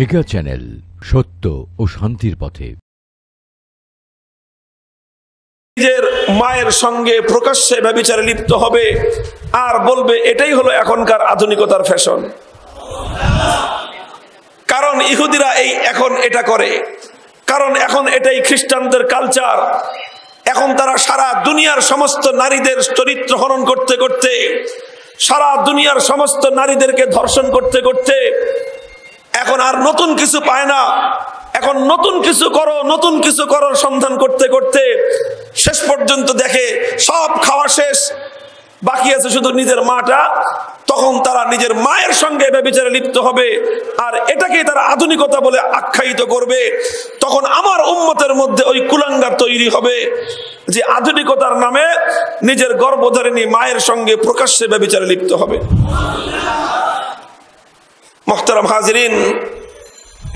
Mega channel, সত্য ও শান্তির পথে। নিজের মায়ের সঙ্গে প্রকাশ্যে ব্যভিচারে লিপ্ত হবে আর বলবে এটাই হলো এখনকার আধুনিকতার ফ্যাশন। কারণ ইহুদিরা এখন এটা করে, কারণ এখন এটাই খ্রিস্টানদের কালচার। এখন তারা সারা দুনিয়ার সমস্ত নারীদের চরিত্র হনন করতে করতে, সারা দুনিয়ার সমস্ত নারীদেরকে ধর্ষণ করতে করতে এখন আর নতুন কিছু পায় না। এখন নতুন কিছু করো, নতুন কিছু করো সন্ধান করতে করতে শেষ পর্যন্ত দেখে সব খাওয়া শেষ, বাকি আছে শুধু নিজের মাটা। তখন তারা নিজের মায়ের সঙ্গে ব্যভিচারে লিপ্ত হবে আর এটাকে তারা আধুনিকতা বলে আখ্যায়িত করবে। তখন আমার উম্মতের মধ্যে ওই কুলাঙ্গার তৈরি হবে যে আধুনিকতার নামে নিজের গর্ভধারিণী মায়ের সঙ্গে প্রকাশ্যে ব্যভিচারে লিপ্ত হবে। মুহতারাম হাজিরিন,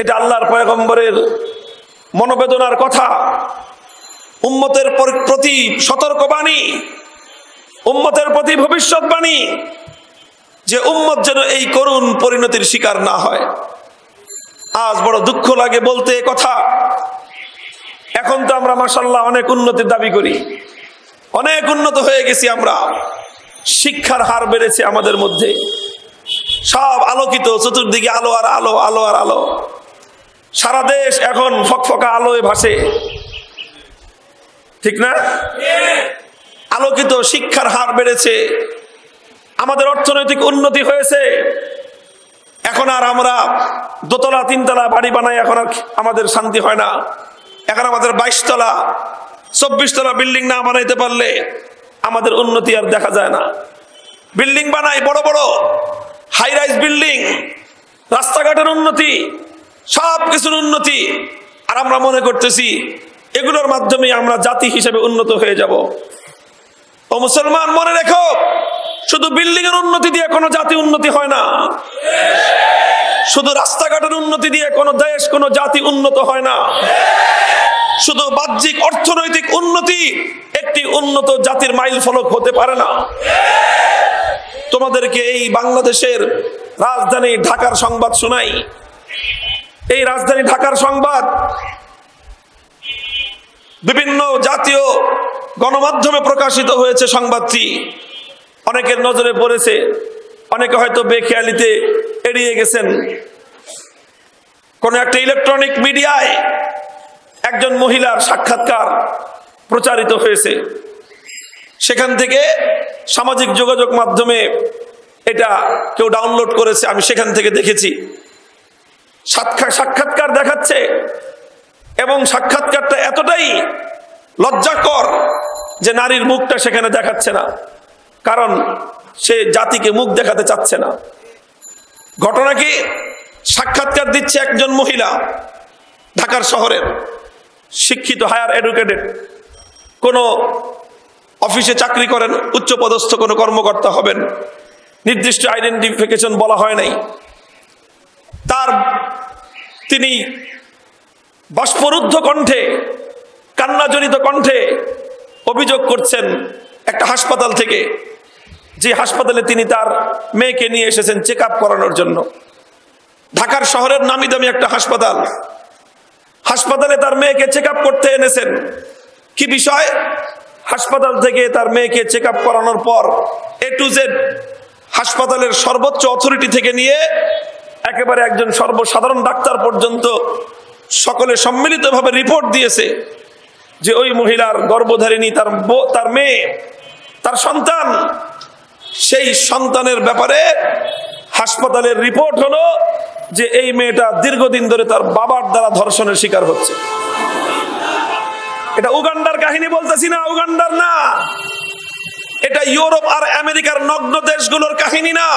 এটা আল্লাহর পয়গম্বরের মনোবেদনার কথা, উম্মতের প্রতি সতর্কবাণী, উম্মতের প্রতি ভবিষ্যৎবাণী যে উম্মত যেন এই করুণ পরিণতির শিকার না হয়। আজ বড় দুঃখ লাগে বলতে কথা। এখন তো আমরা মাশাআল্লাহ অনেক উন্নতির দাবি করি, অনেক উন্নত হয়ে গেছি আমরা, শিক্ষার হার বেড়েছে আমাদের মধ্যে, সব আলোকিত, চতুর্দিকে আলো আর আলো, আলো আর আলো, সারা দেশ এখন ফকফকা আলোয় ভাসে, ঠিক না? আলোকিত, শিক্ষার হার বেড়েছে, আমাদের অর্থনৈতিক উন্নতি হয়েছে। এখন আর আমরা দোতলা তিনতলা বাড়ি বানাই, এখন আর আমাদের শান্তি হয় না। এখন আমাদের 22 তলা 24 তলা বিল্ডিং না বানাইতে পারলে আমাদের উন্নতি আর দেখা যায় না। বিল্ডিং বানাই, বড় বড় হাই রাইজ বিল্ডিং, রাস্তাঘাটের উন্নতি, সব কিছুর উন্নতি, আর আমরা মনে করতেছি এগুলোর মাধ্যমে আমরা জাতি হিসেবে উন্নত হয়ে যাব। ও মুসলমান, মনে রেখো, শুধু বিল্ডিং এর উন্নতি দিয়ে কোনো জাতি উন্নতি হয় না, শুধু রাস্তাঘাটের উন্নতি দিয়ে কোনো দেশ, কোনো জাতি উন্নত হয় না, শুধু বাহ্যিক অর্থনৈতিক উন্নতি একটি উন্নত জাতির মাইল ফলক হতে পারে না। তোমাদেরকে এই বাংলাদেশের রাজধানী ঢাকার সংবাদ শোনাই। এই রাজধানী ঢাকার সংবাদ বিভিন্ন জাতীয় গণমাধ্যমে প্রকাশিত হয়েছে। সংবাদটি অনেকের নজরে পড়েছে, অনেকে হয়তো বেখেয়ালিতে এড়িয়ে গেছেন। কোন একটা ইলেকট্রনিক মিডিয়ায় একজন মহিলার সাক্ষাৎকার প্রচারিত হয়েছে, সেখান থেকে সামাজিক যোগাযোগ মাধ্যমে এটা কেউ ডাউনলোড করেছে, আমি সেখান থেকে দেখেছি। সাক্ষাৎকার দেখাচ্ছে এবং সাক্ষাৎকারটা এতটাই লজ্জাকর যে নারীর মুখটা সেখানে দেখাচ্ছে না, কারণ সে জাতিকে মুখ দেখাতে চাচ্ছে না। ঘটনা কি, সাক্ষাৎকার দিচ্ছে একজন মহিলা, ঢাকার শহরের শিক্ষিত, হায়ার এডুকেটেড, কোনো অফিসে চাকরি করেন, উচ্চপদস্থ কোনো কর্মকর্তা হবেন, নির্দিষ্ট আইডেন্টিফিকেশন বলা হয় নাই। তিনি বাষ্পরুদ্ধ কণ্ঠে, কান্নাজনিত কণ্ঠে অভিযোগ করছেন একটা হাসপাতাল থেকে, যে হাসপাতালে তিনি তার মেয়েকে নিয়ে এসেছেন চেক আপ করানোর জন্য। ঢাকার শহরের নামি দামি একটা হাসপাতাল, হাসপাতালে তার মেয়েকে চেক আপ করতে এনেছেন। কি বিষয়? হাসপাতাল থেকে তার মেয়েকে চেক আপ করানোর পর A to Z হাসপাতালের সর্বোচ্চ অথরিটি থেকে নিয়ে একেবারে একজন সর্বসাধারণ ডাক্তার পর্যন্ত সকলে সম্মিলিতভাবে রিপোর্ট দিয়েছে যে ওই মহিলার গর্ভধারিণী, তার মেয়ে, তার সন্তান, সেই সন্তানের ব্যাপারে হাসপাতালের রিপোর্ট হলো যে এই মেয়েটা দীর্ঘদিন ধরে তার বাবার দ্বারা ধর্ষণের শিকার হচ্ছে। এটা উগান্ডার কাহিনী বলতেছি না, উগান্ডার না, এটা ইউরোপ আর আমেরিকার নগ্ন দেশগুলোর কাহিনী না,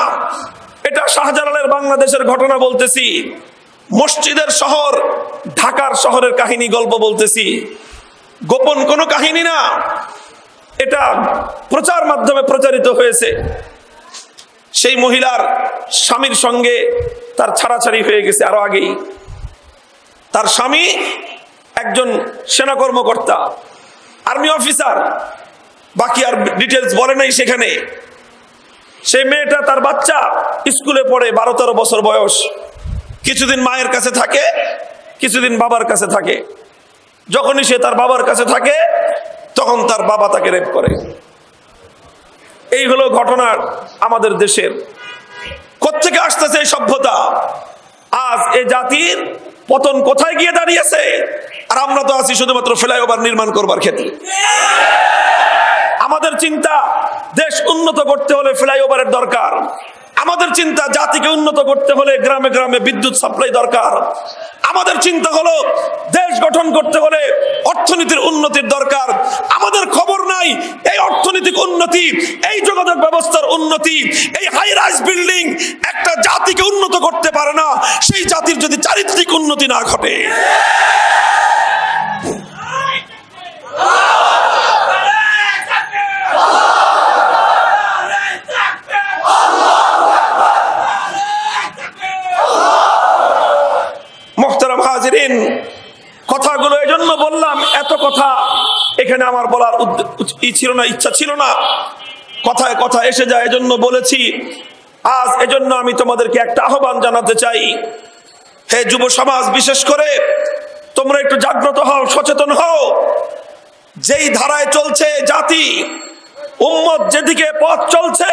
এটা শাহজালালের বাংলাদেশের ঘটনা বলতেছি, মসজিদের শহর ঢাকার শহরের কাহিনী, গল্প বলতেছি, গোপন কোনো কাহিনী না। এটা প্রচার মাধ্যমে প্রচারিত হয়েছে। সেই মহিলার স্বামীর সঙ্গে তার ছাড়াছাড়ি হয়ে গেছে আরো আগেই। তার স্বামী একজন সেনা কর্মকর্তা, আর্মি অফিসার, বাকি আর ডিটেলস বলে নাই সেখানে। সেই মেয়েটা, তার বাচ্চা স্কুলে পড়ে, 12-13 বছর বয়স, কিছুদিন মায়ের কাছে থাকে, কিছুদিন বাবার কাছে থাকে। যখনই সে তার বাবার কাছে থাকে তখন তার বাবা তাকে রেপ করে। এই হলো ঘটনা আমাদের দেশের। কোত্থেকে আসতেছে এই সভ্যতা? আজ এই জাতির পতন কোথায় গিয়ে দাঁড়িয়েছে? আর আমরা তো আছি শুধুমাত্র ফ্লাইওভার নির্মাণ করবার ক্ষেত্রে। আমাদের চিন্তা দেশ উন্নত করতে হলে ফ্লাইওভারের দরকার। আমাদের চিন্তা জাতিকে উন্নত করতে হলে গ্রামে গ্রামে বিদ্যুৎ সাপ্লাই দরকার। আমাদের চিন্তা হলো দেশ গঠন করতে হলে অর্থনীতির উন্নতির দরকার। আমাদের খবর নাই এই অর্থনৈতিক উন্নতি, এই যোগাযোগ ব্যবস্থার উন্নতি, এই হাই রাইজ বিল্ডিং একটা জাতিকে উন্নত করতে পারে না, সেই জাতির যদি চারিত্রিক উন্নতি না ঘটে। মোহতারাম হাজিরিন, কথাগুলো এই জন্য বললাম, এত কথা এখানে আমার বলার ইচ্ছা ছিল না, কথায় কথা এসে যায় এজন্য বলেছি। আজ এজন্য আমি তোমাদেরকে একটা আহ্বান জানাতে চাই, হে যুব সমাজ, বিশেষ করে তোমরা একটু জাগ্রত হও, সচেতন হও। যেই ধারায় চলছে জাতি, উম্মত যেদিকে পথ চলছে,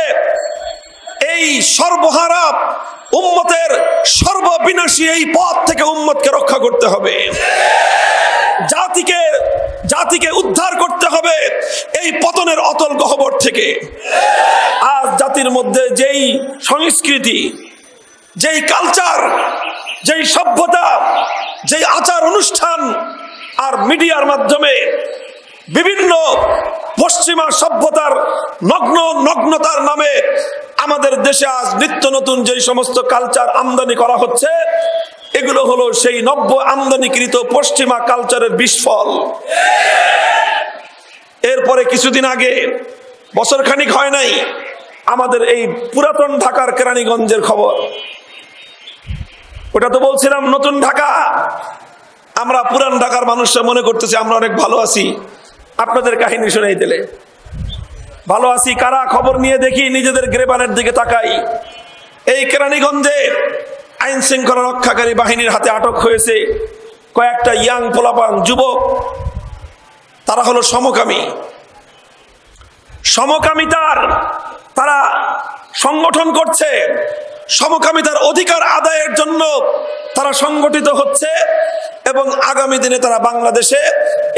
এই সর্বহারা উম্মতের সর্ববিনাশী এই পথ থেকে উম্মতকে রক্ষা করতে হবে। জাতিকে উদ্ধার করতে হবে এই পতনের অতল গহ্বর থেকে। আজ জাতির মধ্যে যেই সংস্কৃতি, যেই কালচার, যেই সভ্যতা, যেই আচার অনুষ্ঠান আর মিডিয়ার মাধ্যমে বিভিন্ন পশ্চিমা সভ্যতার নগ্নতার নামে আমাদের দেশে আজ নিত্য নতুন যে সমস্ত কালচার আমদানি করা হচ্ছে, এগুলো হলো সেই নব্য আমদানিকৃত পশ্চিমা কালচারের বিস্ফল। এরপরে কিছুদিন আগে, বছর খানিক হয় নাই, আমাদের এই পুরাতন ঢাকার কেরানীগঞ্জের খবর। ওটা তো বলছিলাম নতুন ঢাকা, আমরা পুরান ঢাকার মানুষরা মনে করতেছি আমরা অনেক ভালো আছি। আপনাদের কাহিনী শোনাই দিলে ভালো আছি কারা? খবর নিয়ে দেখি, নিজেদের গ্রেবানের দিকে তাকাই। এই কেরানীগঞ্জে আইন শৃঙ্খলা রক্ষাকারী বাহিনীর হাতে আটক হয়েছে কয়েকটা ইয়াং পোলাপান, যুবক। তারা হলো সমকামিতার তারা সংগঠন করছে, সমকামিতার অধিকার আদায়ের জন্য তারা সংগঠিত হচ্ছে এবং আগামী দিনে তারা বাংলাদেশে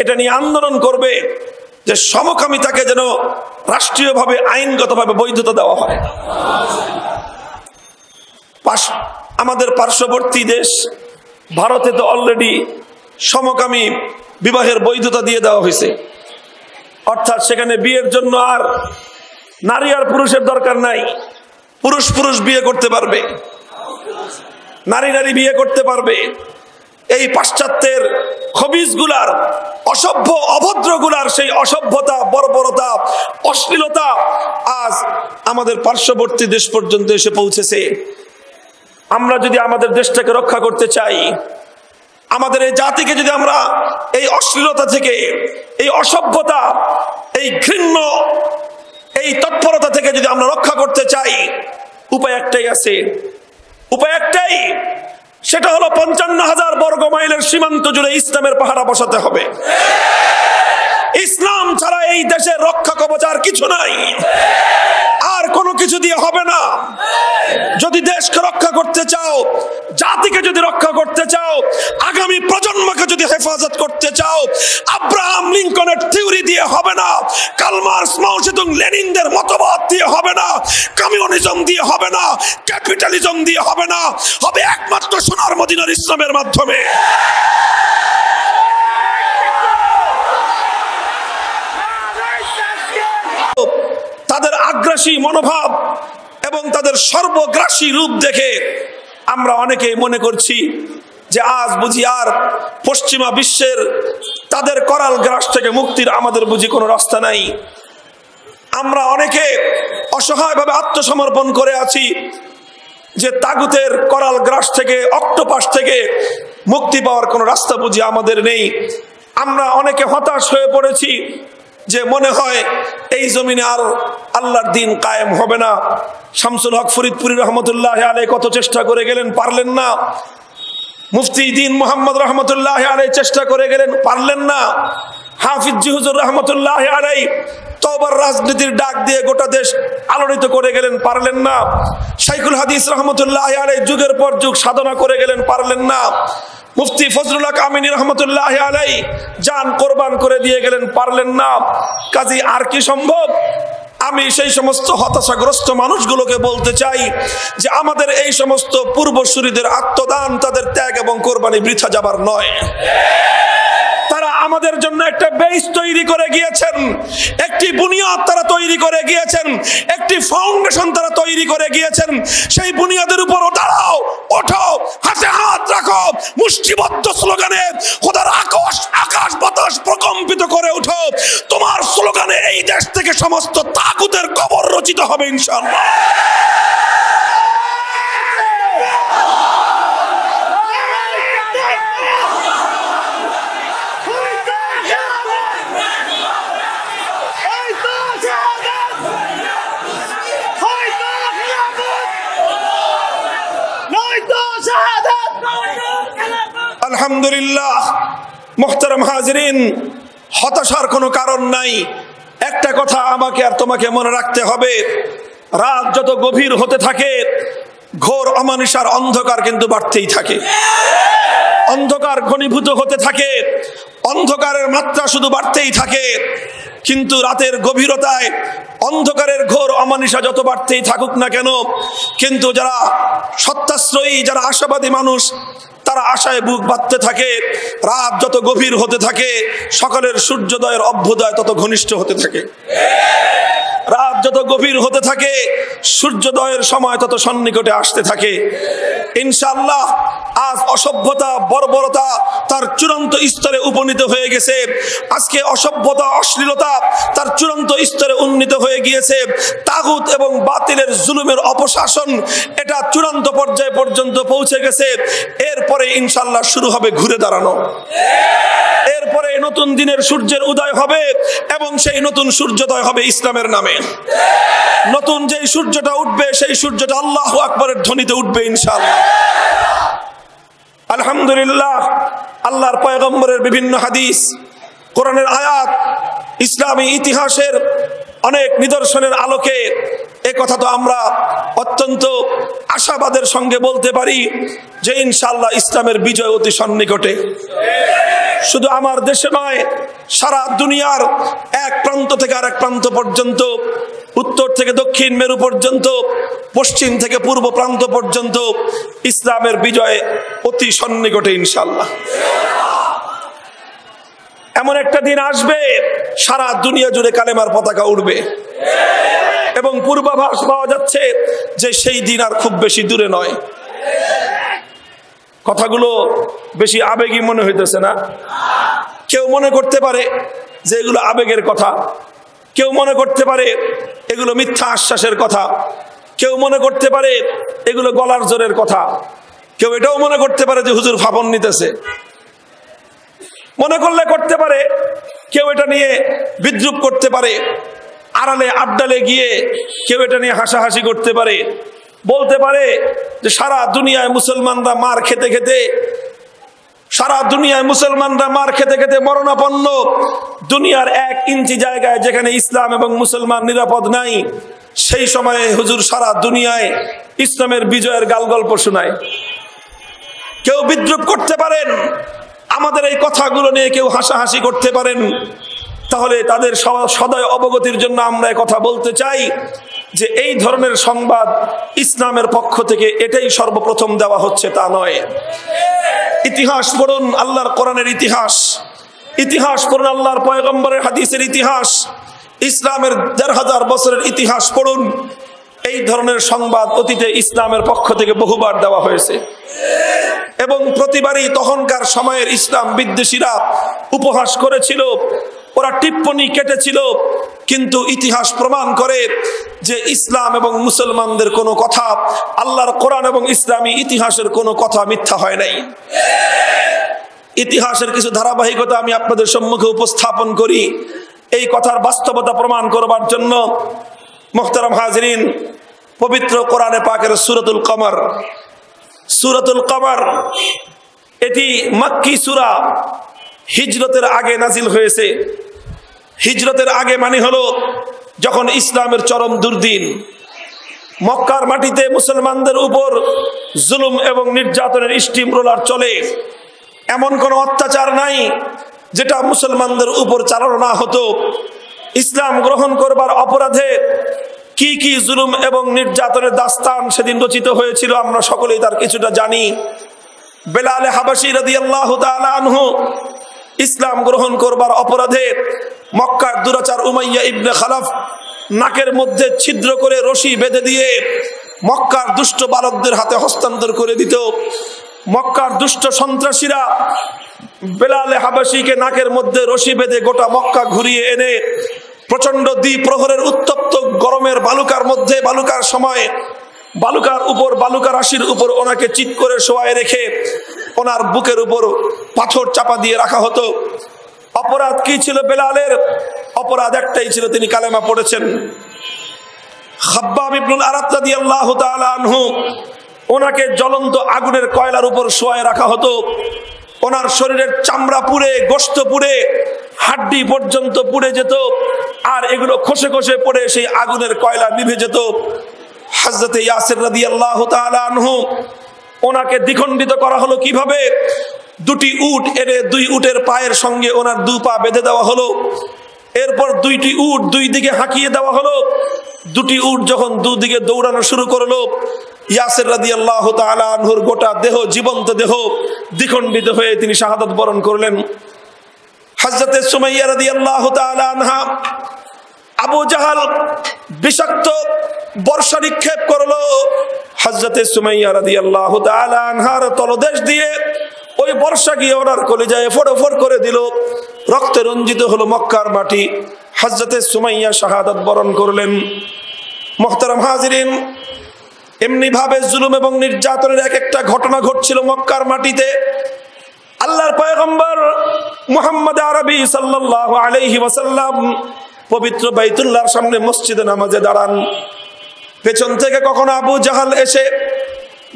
এটা নিয়ে আন্দোলন করবে যে সমকামিতাকে যেন রাষ্ট্রীয়ভাবে আইনগতভাবে বৈধতা দেওয়া হয়। আমাদের পার্শ্ববর্তী দেশ ভারতে তো অলরেডি সমকামী বিবাহের বৈধতা দিয়ে দেওয়া হয়েছে। অর্থাৎ সেখানে বিয়ের জন্য আর নারী আর পুরুষের দরকার নাই, পুরুষ পুরুষ বিয়ে করতে পারবে, নারী নারী বিয়ে করতে পারবে। এই পাশ্চাত্যের খবিজগুলার, অসভ্য অভদ্রগুলার সেই অসভ্যতা, বর্বরতা, অশ্লীলতা আজ আমাদের পার্শ্ববর্তী দেশ পর্যন্ত এসে পৌঁছেছে। আমরা যদি আমাদের দেশটাকে রক্ষা করতে চাই, আমাদের এই জাতিকে যদি আমরা এই অশ্লীলতা থেকে, এই অসভ্যতা, এই ঘৃণ্য, এই তৎপরতা থেকে যদি আমরা রক্ষা করতে চাই, উপায় একটাই আছে, উপায় একটাই, সেটা হলো 55,000 বর্গ মাইলের সীমান্ত জুড়ে ইসলামের পাহারা বসাতে হবে। ইসলাম ছাড়া এই দেশের রক্ষা কবচ আর কিছু নাই, আর কোনো কিছু দিয়ে হবে না। যদি দেশকে রক্ষা করতে চাও, জাতিকে যদি রক্ষা করতে চাও, আগামী প্রজন্মকে যদি হেফাজত করতে চাও, আব্রাহাম লিঙ্কনের থিওরি দিয়ে হবে না, কার্ল মার্কস, মাও জেদুং, লেনিনদের মতবাদ দিয়ে হবে না, কমিউনিজম দিয়ে হবে না, ক্যাপিটালিজম দিয়ে হবে না, হবে একমাত্র সোনার মদিনার ইসলামের মাধ্যমে। তাদের আগ্রাসী মনোভাব এবং তাদের সর্বগ্রাসী রূপ দেখে আমরা অনেকেই মনে করছি যে আজ বুঝি আর পশ্চিমা বিশ্বের তাদের করাল গ্রাস থেকে মুক্তির আমাদের বুঝি কোনো রাস্তা নাই। আমরা অনেকে অসহায়ভাবে আত্মসমর্পণ করে আছি যে তাগুতের করাল গ্রাস থেকে, অক্টোপাস থেকে মুক্তি পাওয়ার কোনো রাস্তা বুঝি আমাদের নেই। আমরা অনেকে হতাশ হয়ে পড়েছি যে মনে হয় এই জমিনে আর আল্লাহর দিন কায়েম হবে না। শামসুল হক ফরিদপুরি রহমতুল্লাহ আলাইহি কত চেষ্টা করে গেলেন, পারলেন না। মুফতি দ্বীন মুহাম্মদ রহমতুল্লাহ আলাইহি চেষ্টা করে গেলেন, পারলেন না। হাফিজ জি হুজুর রহমতুল্লাহ আলাইহি তওবার রাজনীতির ডাক দিয়ে গোটা দেশ আলোড়িত করে গেলেন, পারলেন না। শাইখুল হাদিস রহমতুল্লাহ আলাইহি যুগের পর যুগ সাধনা করে গেলেন, পারলেন না। মুফতি ফজলুল হক আমিনী রহমতুল্লাহ আলাইহি জান কোরবান করে দিয়ে গেলেন, পারলেন না। কাজী আর কি সম্ভব? আমি সেই সমস্ত হতাশাগ্রস্ত মানুষগুলোকে বলতে চাই যে আমাদের এই সমস্ত পূর্বসূরীদের আত্মদান, তাদের ত্যাগ এবং কোরবানি বৃথা যাবার নয়। তারা আমাদের জন্য একটা বেস তৈরি করে গিয়েছেন, একটি বুনিয়াদ তারা তৈরি করে গিয়েছেন, একটি ফাউন্ডেশন তারা তৈরি করে গিয়েছেন। সেই বুনিয়াদের উপর দাঁড়াও, ওঠো, হাতে হাত রাখো, মুষ্টিবদ্ধ স্লোগানে খোদার আকাশ বাতাস প্রকম্পিত করে উঠো। তোমার স্লোগানে এই দেশ থেকে সমস্ত তাগুতের কবর রচিত হবে ইনশাআল্লাহ। আলহামদুলিল্লাহ, মুহতারাম হাজিরিন, হতাশার কোনো কারণ নাই। একটা কথা আমাকে আর তোমাকে মনে রাখতে হবে, রাত যত গভীর হতে থাকে ঘোর অমানিসার অন্ধকার কিন্তু বাড়তেই থাকে। অন্ধকার ঘনীভূত হতে থাকে, অন্ধকারের মাত্রা শুধু বাড়তেই থাকে। কিন্তু রাতের গভীরতায় অন্ধকারের ঘোর অমানিসা যত বাড়তেই থাকুক না কেন, কিন্তু যারা সত্যাশ্রয়ী, যারা আশাবাদী মানুষ, তারা আশায় বুক বাঁধতে থাকে। রাত যত গভীর হতে থাকে সকালের সূর্যোদয়ের অভ্যুদয় তত ঘনিষ্ঠ হতে থাকে। রাত যত গভীর হতে থাকে সূর্যোদয়ের সময় তত সন্নিকটে আসতে থাকে। ইনশাআল্লাহ আজ অসভ্যতা, বর্বরতা তার চূড়ান্ত স্তরে উপনীত হয়ে গেছে। আজকে অসভ্যতা, অশ্লীলতা তার চূড়ান্ত স্তরে উন্নীত হয়ে গিয়েছে। তাগুত এবং বাতিলের জুলুমের অপশাসন এটা চূড়ান্ত পর্যায়ে পর্যন্ত পৌঁছে গেছে। এরপরে ইনশাআল্লাহ শুরু হবে ঘুরে দাঁড়ানো। এরপরে নতুন দিনের সূর্যের উদয় হবে এবং সেই নতুন সূর্যোদয় হবে ইসলামের নামে। নতুন যেই সূর্যটা উঠবে সেই সূর্যটা আল্লাহু আকবারের ধ্বনিতে উঠবে ইনশাআল্লাহ। আলহামদুলিল্লাহ, আল্লাহর পয়গম্বরের বিভিন্ন হাদিস, কোরআনের আয়াত, ইসলামী ইতিহাসের অনেক নিদর্শনের আলোকে এ কথা তো আমরা অত্যন্ত আশাবাদের সঙ্গে বলতে পারি যে ইনশাআল্লাহ ইসলামের বিজয় অতি সন্নিকটে। শুধু আমার দেশে নয়, সারা দুনিয়ার এক প্রান্ত থেকে আরেক প্রান্ত পর্যন্ত, উত্তর থেকে দক্ষিণ মেরু পর্যন্ত, পশ্চিম থেকে পূর্ব প্রান্ত পর্যন্ত ইসলামের বিজয় অতি সন্নিকটে ইনশাআল্লাহ। এমন একটা দিন আসবে সারা দুনিয়া জুড়ে কালেমার পতাকা উড়বে এবং পূর্বাভাস পাওয়া যাচ্ছে যে সেই দিন আর খুব বেশি দূরে নয়। কথাগুলো বেশি আবেগী মনে হইতেছে না? কেউ মনে করতে পারে যে এগুলো আবেগের কথা, কেউ মনে করতে পারে এগুলো মিথ্যা আশ্বাসের কথা, কেউ মনে করতে পারে এগুলো গলার জোরের কথা, কেউ এটাও মনে করতে পারে যে হুজুর ফাপন নিতেছে। মনে করলে করতে পারে, কেউ এটা নিয়ে বিদ্রুপ করতে পারে, আড়ালে আড্ডালে গিয়ে কেউ এটা নিয়ে হাসাহাসি করতে পারে, বলতে পারে যে সারা দুনিয়ায় মুসলমানরা মার খেতে খেতে, সারা দুনিয়ায় মুসলমানরা মার খেতে খেতে মরণাপন্ন। দুনিয়ার 1 ইঞ্চি জায়গায় যেখানে ইসলাম এবং মুসলমান নিরাপদ নাই, সেই সময়ে হুজুর সারা দুনিয়ায় ইসলামের বিজয়ের গালগল্প শোনায়। কেউ বিদ্রুপ করতে পারেন, আমাদের এই কথাগুলো নিয়ে কেউ হাসাহাসি করতে পারেন। তাহলে তাদের সদয় অবগতির জন্য আমরা কথা বলতে চাই যে এই ধরনের সংবাদ ইসলামের পক্ষ থেকে এটাই সর্বপ্রথম দেওয়া হচ্ছে তা নয়। ইতিহাস পড়ুন, আল্লাহর কোরআনের ইতিহাস, ইতিহাস পড়ুন আল্লাহর পয়গম্বরের হাদিসের ইতিহাস, ইসলামের 1000 বছরের ইতিহাস পড়ুন। এই ধরনের সংবাদ অতীতে ইসলামের পক্ষ থেকে বহুবার দেওয়া হয়েছে এবং প্রতিবারই তখনকার সময়ের ইসলাম বিদ্বেষীরা উপহাস করেছিল, ওরা টিপ্পনি কেটেছিল। কিন্তু ইতিহাস প্রমাণ করে যে ইসলাম এবং মুসলমানদের কোনো কথা, আল্লাহর কোরআন এবং ইসলামী ইতিহাসের কোনো কথা মিথ্যা হয় নাই। ইতিহাসের কিছু ধারাবাহিকতা আমি আপনাদের সম্মুখে উপস্থাপন করি এই কথার বাস্তবতা প্রমাণ করবার জন্য। মুহতারাম হাজিরিন, পবিত্র কোরআনে পাকের সূরাতুল কমর, সূরাতুল কমর এটি মাক্কি সূরা, হিজরতের আগে নাজিল হয়েছে। হিজরতের আগে মানে হলো যখন ইসলামের চরম দুর্দিন, মক্কার মাটিতে মুসলমানদের উপর জুলুম এবং নির্যাতনের স্টিম রোলার চলে। এমন কোন অত্যাচার নাই যেটা মুসলমানদের উপর চালানো না হতো। ইসলাম গ্রহণ করবার অপরাধে কি কি জুলুম এবং নির্যাতনের দাস্তান সেদিন রচিত হয়েছিল আমরা সকলেই তার কিছুটা জানি। বেলাল হাবাসী রাদিয়াল্লাহু তাআলা আনহু ইসলাম গ্রহণ করবার অপরাধে মক্কার দুরাচার উমাইয়া ইবনে খালাফ নাকের মধ্যে ছিদ্র করে রশি বেঁধে দিয়ে মক্কার দুষ্ট বালকদের হাতে হস্তান্তর করে দিত। মক্কার দুষ্ট সন্ত্রাসীরা বেলাল হাবাসীকে নাকের মধ্যে রশি বেঁধে গোটা মক্কা ঘুরিয়ে এনে প্রচন্ড দ্বিপ্রহরের উত্তপ্ত গরমের বালুকার মধ্যে, বালুকার সময় বালুকার উপর, বালুকা রাশির উপর ওনাকে চিৎ করে শোয়ায় রেখে ওনার বুকের উপর পাথর চাপা দিয়ে রাখা হতো। অপরাধ কি ছিল বেলালের? অপরাধ একটাই ছিল, তিনি কালেমা পড়েছেন। খাব্বাব ইবনুল আরাত রাদিয়াল্লাহু তাআলা আনহু ওনাকে জ্বলন্ত আগুনের কয়লার উপর শোয়ায় রাখা হতো। ওনার শরীরের চামড়া পুড়ে, গোশত পুড়ে, হাড্ডি পর্যন্ত পুড়ে যেত, আর এগুলো খসে খসে পড়ে সেই আগুনের কয়লা নিভে যেত। হযরতে ইয়াসির রাদিয়াল্লাহু তাআলা আনহু ওনাকে দ্বিখণ্ডিত করা হলো কিভাবে? দুটি উট এনে দুই উটের পায়ের সঙ্গে ওনার দু পা বেঁধে দেওয়া হলো। এরপর দুইটি উট দুই দিকে হাঁকিয়ে দেওয়া হলো। দুটি উট যখন দুদিকে দৌড়ানো শুরু করলো, ইয়াসির রাদিয়াল্লাহু তাআলা আনহুর গোটা দেহ, জীবন্ত দেহ দ্বিখণ্ডিত হয়ে তিনি শাহাদাত বরণ করলেন। হযরতে সুমাইয়া রাদিয়াল্লাহু তাআলা আনহা, আবু জাহাল বিষাক্ত বর্ষা নিক্ষেপ করলো। হযরতে সুমাইয়া রাদিয়াল্লাহু তাআলা আনহার তলদেশ দিয়ে ওই বর্ষা গিয়ে ওনার কলিজায় ফোড়ফোড় করে দিল। রক্তে রঞ্জিত হলো মক্কার মাটি। হযরতে সুমাইয়া শাহাদাত বরণ করলেন। মুহতারাম হাজিরিন, এমনি ভাবে জুলুম এবং নির্যাতনের এক একটা ঘটনা ঘটছিল মক্কার মাটিতে। আল্লাহর পয়গম্বর মুহাম্মদ আরবি সাল্লাল্লাহু আলাইহি ওয়াসাল্লাম পবিত্র বাইতুল্লাহর সামনে মসজিদে নামাজে দাঁড়ান। পেছন থেকে কখনো আবু জাহাল এসে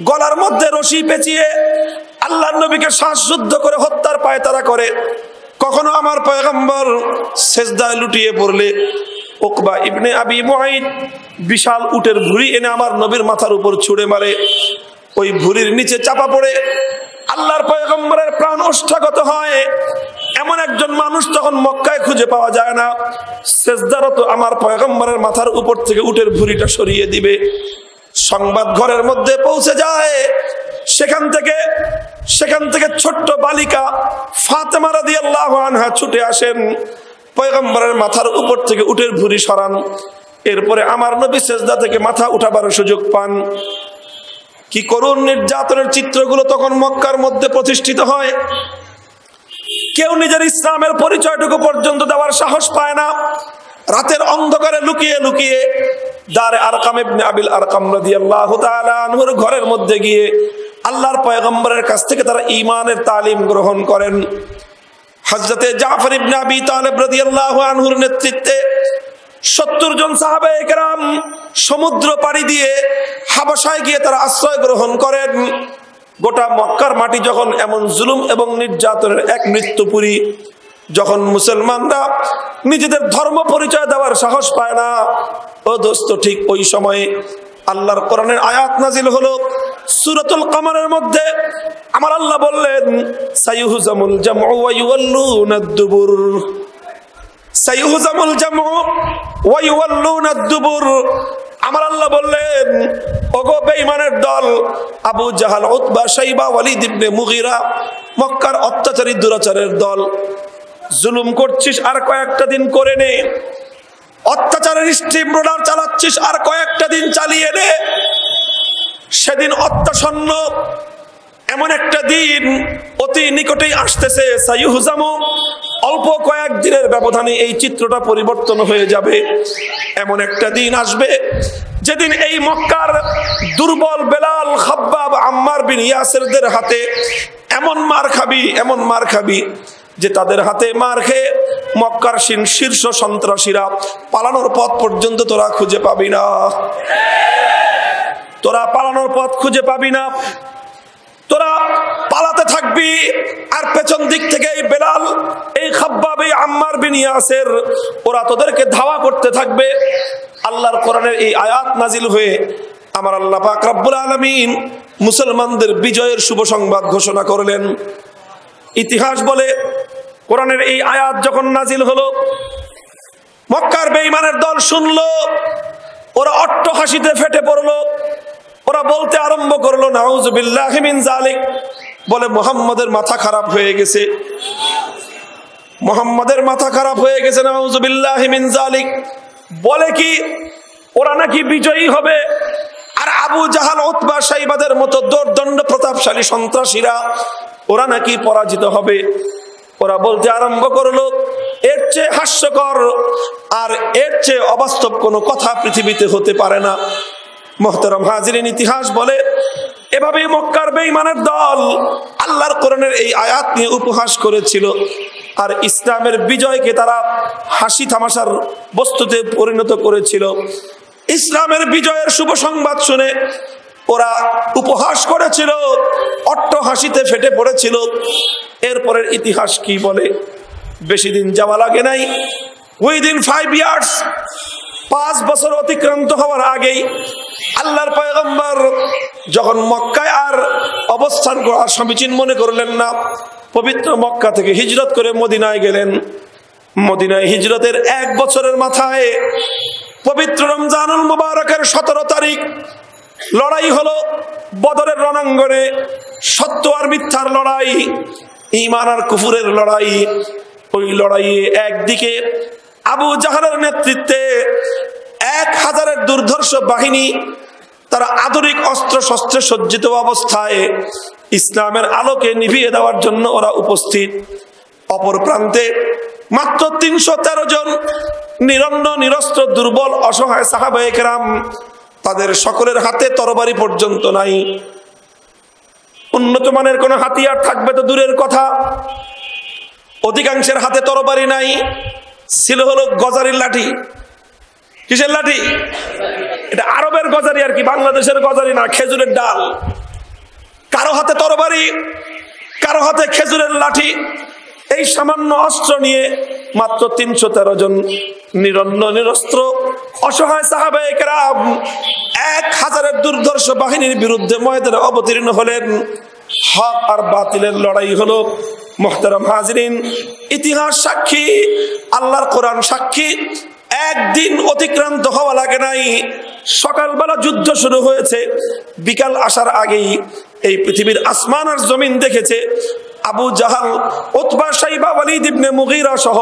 গলার মধ্যে রশি পেঁচিয়ে আল্লাহর নবীকে শ্বাসরুদ্ধ করে হত্যার পায়তারা করে। কখনো আমার পয়গম্বর সেজদায় লুটিয়ে পড়লে উকবা ইবনে আবি মুআইদ বিশাল উটের ভুঁড়ি এনে আমার নবীর মাথার উপর ছুঁড়ে মারে। ওই ভুঁড়ির নিচে চাপা পড়ে আল্লাহর পয়গম্বরের প্রাণ ওষ্ঠাগত হয়। এমন একজন মানুষ তখন মক্কায় খুঁজে পাওয়া যায় না, সেজদারত আমার পয়গম্বরের মাথার উপর থেকে উটের ভুঁড়িটা সরিয়ে দিবে। সংবাদ ঘরের মধ্যে পৌঁছে যায়। সেখান থেকে ছোট্ট বালিকা ফাতেমা রাদিয়াল্লাহু আনহা ছুটে আসেন, পয়গম্বরের মাথার উপর থেকে উটের ভুঁড়ি সরান। এরপরে আমার নবী সেজদা থেকে মাথা উঠাবার সুযোগ পান। কি করুণ নির্যাতনের চিত্রগুলো তখন মক্কার মধ্যে প্রতিষ্ঠিত হয়। কেউ নিজের ইসলামের পরিচয়টুকু পর্যন্ত দেওয়ার সাহস পায় না। রাতের অন্ধকারে লুকিয়ে লুকিয়ে দারে আরকাম ইবনে আবিল আরকাম রাদিয়াল্লাহু তাআলা আনহুর ঘরের মধ্যে গিয়ে আল্লাহর পয়গম্বরের কাছ থেকে তারা ঈমানের তালিম গ্রহণ করেন। হযরতে জাফর ইবনে আবি তালেব রাদিয়াল্লাহু আনহুর নেতৃত্বে 70 জন সাহাবায়ে কেরাম সমুদ্র পাড়ি দিয়ে হাবাসায় গিয়ে তারা আশ্রয় গ্রহণ করেন। গোটা মক্কার মাটি যখন এমন জুলুম এবং নির্যাতনের এক মৃত্যুপুরী, যখন মুসলমানরা নিজেদের ধর্ম পরিচয় দেওয়ার সাহস পায় না, ও দোস্ত ঠিক ওই সময়ে আল্লাহর কোরআনের আয়াত নাজিল হলো সূরাতুল কমরের মধ্যে। আমার আল্লাহ বললেন, সাইয়ুহজামুল জামউ ওয়া ইউওয়াল্লুনাদ দুবুর, সাইয়ুহজামুল জামউ ওয়া ইউওয়াল্লুনাদ দুবুর। আমার আল্লাহ বললেন, ওগো বেঈমানের দল, আবু জাহাল, উতবা, শাইবা, ওয়ালিদ ইবনে মুগীরা, মক্কার অত্যাচারী দুরাচারের দল, জুলুম করছিস আর কয়েকটা দিন করে নে, অত্যাচারের স্টিম রোলার চালাচ্ছিস আর কয়েকটা দিন চালিয়ে নে। সেদিন অত্যাসন্ন এমন একটা দিন অতি নিকটেই আসতেছে। সাইয়ুহজামু, অল্প কয়েক দিনের ব্যবধানে এই চিত্রটা পরিবর্তন হয়ে যাবে। এমন একটা দিন আসবে যেদিন এই মক্কার দুর্বল বেলাল, খাব্বাব, আম্মার বিন ইয়াসিরদের হাতে এমন মার খাবি যে তাদের হাতে মার খেয়ে মক্কার শীর্ষ সন্ত্রাসীরা পালানোর পথ পর্যন্ত তোরা খুঁজে পাবি না। তোরা পালাতে থাকবি, আর পেছন দিক থেকে এই বেলাল, এই খাব্বাব, এই আম্মার বিন ইয়াসির ওরা তোদেরকে ধাওয়া করতে থাকবে। আল্লাহর কোরআনের এই আয়াত নাজিল হয়ে আমার আল্লাহ পাক রব্বুল আলামিন মুসলমানদের বিজয়ের শুভ সংবাদ ঘোষণা করলেন। ইতিহাস বলে কোরআনের এই আয়াত যখন নাজিল হলো, মক্কার বেঈমানের দল শুনলো, ওরা অট্টহাসিতে ফেটে পড়লো। ওরা বলতে আরম্ভ করলো, নাউযু বিল্লাহি মিন যালিক, বলে মুহাম্মাদের মাথা খারাপ হয়ে গেছে, মুহাম্মাদের মাথা খারাপ হয়ে গেছে, নাউযু বিল্লাহি মিন যালিক। বলে কি ওরা নাকি বিজয়ী হবে, আর আবু জাহাল, উতবা, শাইবাদের মতো দোর্দণ্ড প্রতাপশালী সন্ত্রাসীরা ওরা নাকি পরাজিত হবে। ওরা বলতে আরম্ভ করলো, এর চেয়ে হাস্যকর আর এর চেয়ে অবাস্তব কোনো কথা পৃথিবীতে হতে পারে না। মুহতারাম হাজিরিন, ইতিহাস বলে এভাবেই মক্কার বেঈমানের দল আল্লাহর কোরআনের এই আয়াত নিয়ে উপহাস করেছিল, আর ইসলামের বিজয়কে তারা হাসি তামাশার বস্তুতে পরিণত করেছিল। ইসলামের বিজয়ের শুভ সংবাদ শুনে ওরা উপহাস করেছিল, অট্টহাসিতে ফেটে পড়েছিল। এরপরের ইতিহাস কি বলে, বেশি দিন যাওয়া লাগে নাই, উইদিন 5 ইয়ার্স, 5 বছর অতিক্রান্ত হওয়ার আগেই আল্লাহর পয়গম্বর যখন মক্কায় আর অবস্থান করার সমীচীন মনে করলেন না, পবিত্র মক্কা থেকে হিজরত করে মদিনায় গেলেন। মদিনায় হিজরতের 1 বছরের মাথায় পবিত্র রমজানুল মুবারকের 17 তারিখ লড়াই হলো বদরের রণাঙ্গনে। সত্য আর মিথ্যার লড়াই, ঈমান আর কুফরের লড়াই। ওই লড়াইয়ে একদিকে আবু জাহলের নেতৃত্বে 1000-এর দুর্ধর্ষ বাহিনী, তারা আধুনিক অস্ত্র শস্ত্রে সজ্জিত অবস্থায় ইসলামের আলোকে নিভিয়ে দেওয়ার জন্য ওরা উপস্থিত। অপর প্রান্তে মাত্র 313 জন নিরন্ন, নিরস্ত্র, দুর্বল, অসহায় সাহাবায়ে কেরাম, তাদের সকলের হাতে তরবারি পর্যন্ত নাই। উন্নত মানের কোন হাতিয়ার থাকবে তো দূরের কথা, অধিকাংশের হাতে তরবারি নাই, ছিল হলো গজারির লাঠি। কিসের লাঠি? এটা আরবের গজারি আর কি, বাংলাদেশের গজারি না, খেজুরের ডাল। কারো হাতে তরবারি, কারো হাতে খেজুরের লাঠি। এই সামান্য অস্ত্র নিয়ে মাত্র 313 জন নিরন্ন, নিরস্ত্র, অসহায় সাহাবায়ে কেরাম 1000-এর দুর্ধর্ষ বাহিনীর বিরুদ্ধে ময়দানে অবতীর্ণ হলেন। হক আর বাতিলের লড়াই হলো। মুহতারাম হাজিরিন, ইতিহাস সাক্ষী, আল্লাহর কোরআন সাক্ষী, একদিন অতিক্রান্ত হওয়া লাগে নাই, সকালবেলা যুদ্ধ শুরু হয়েছে, বিকাল আসার আগেই এই পৃথিবীর আসমান আর জমিন দেখেছে আবু জাহাল, উতবা, শাইবা, ওয়ালিদ ইবনে মুগীরা সহ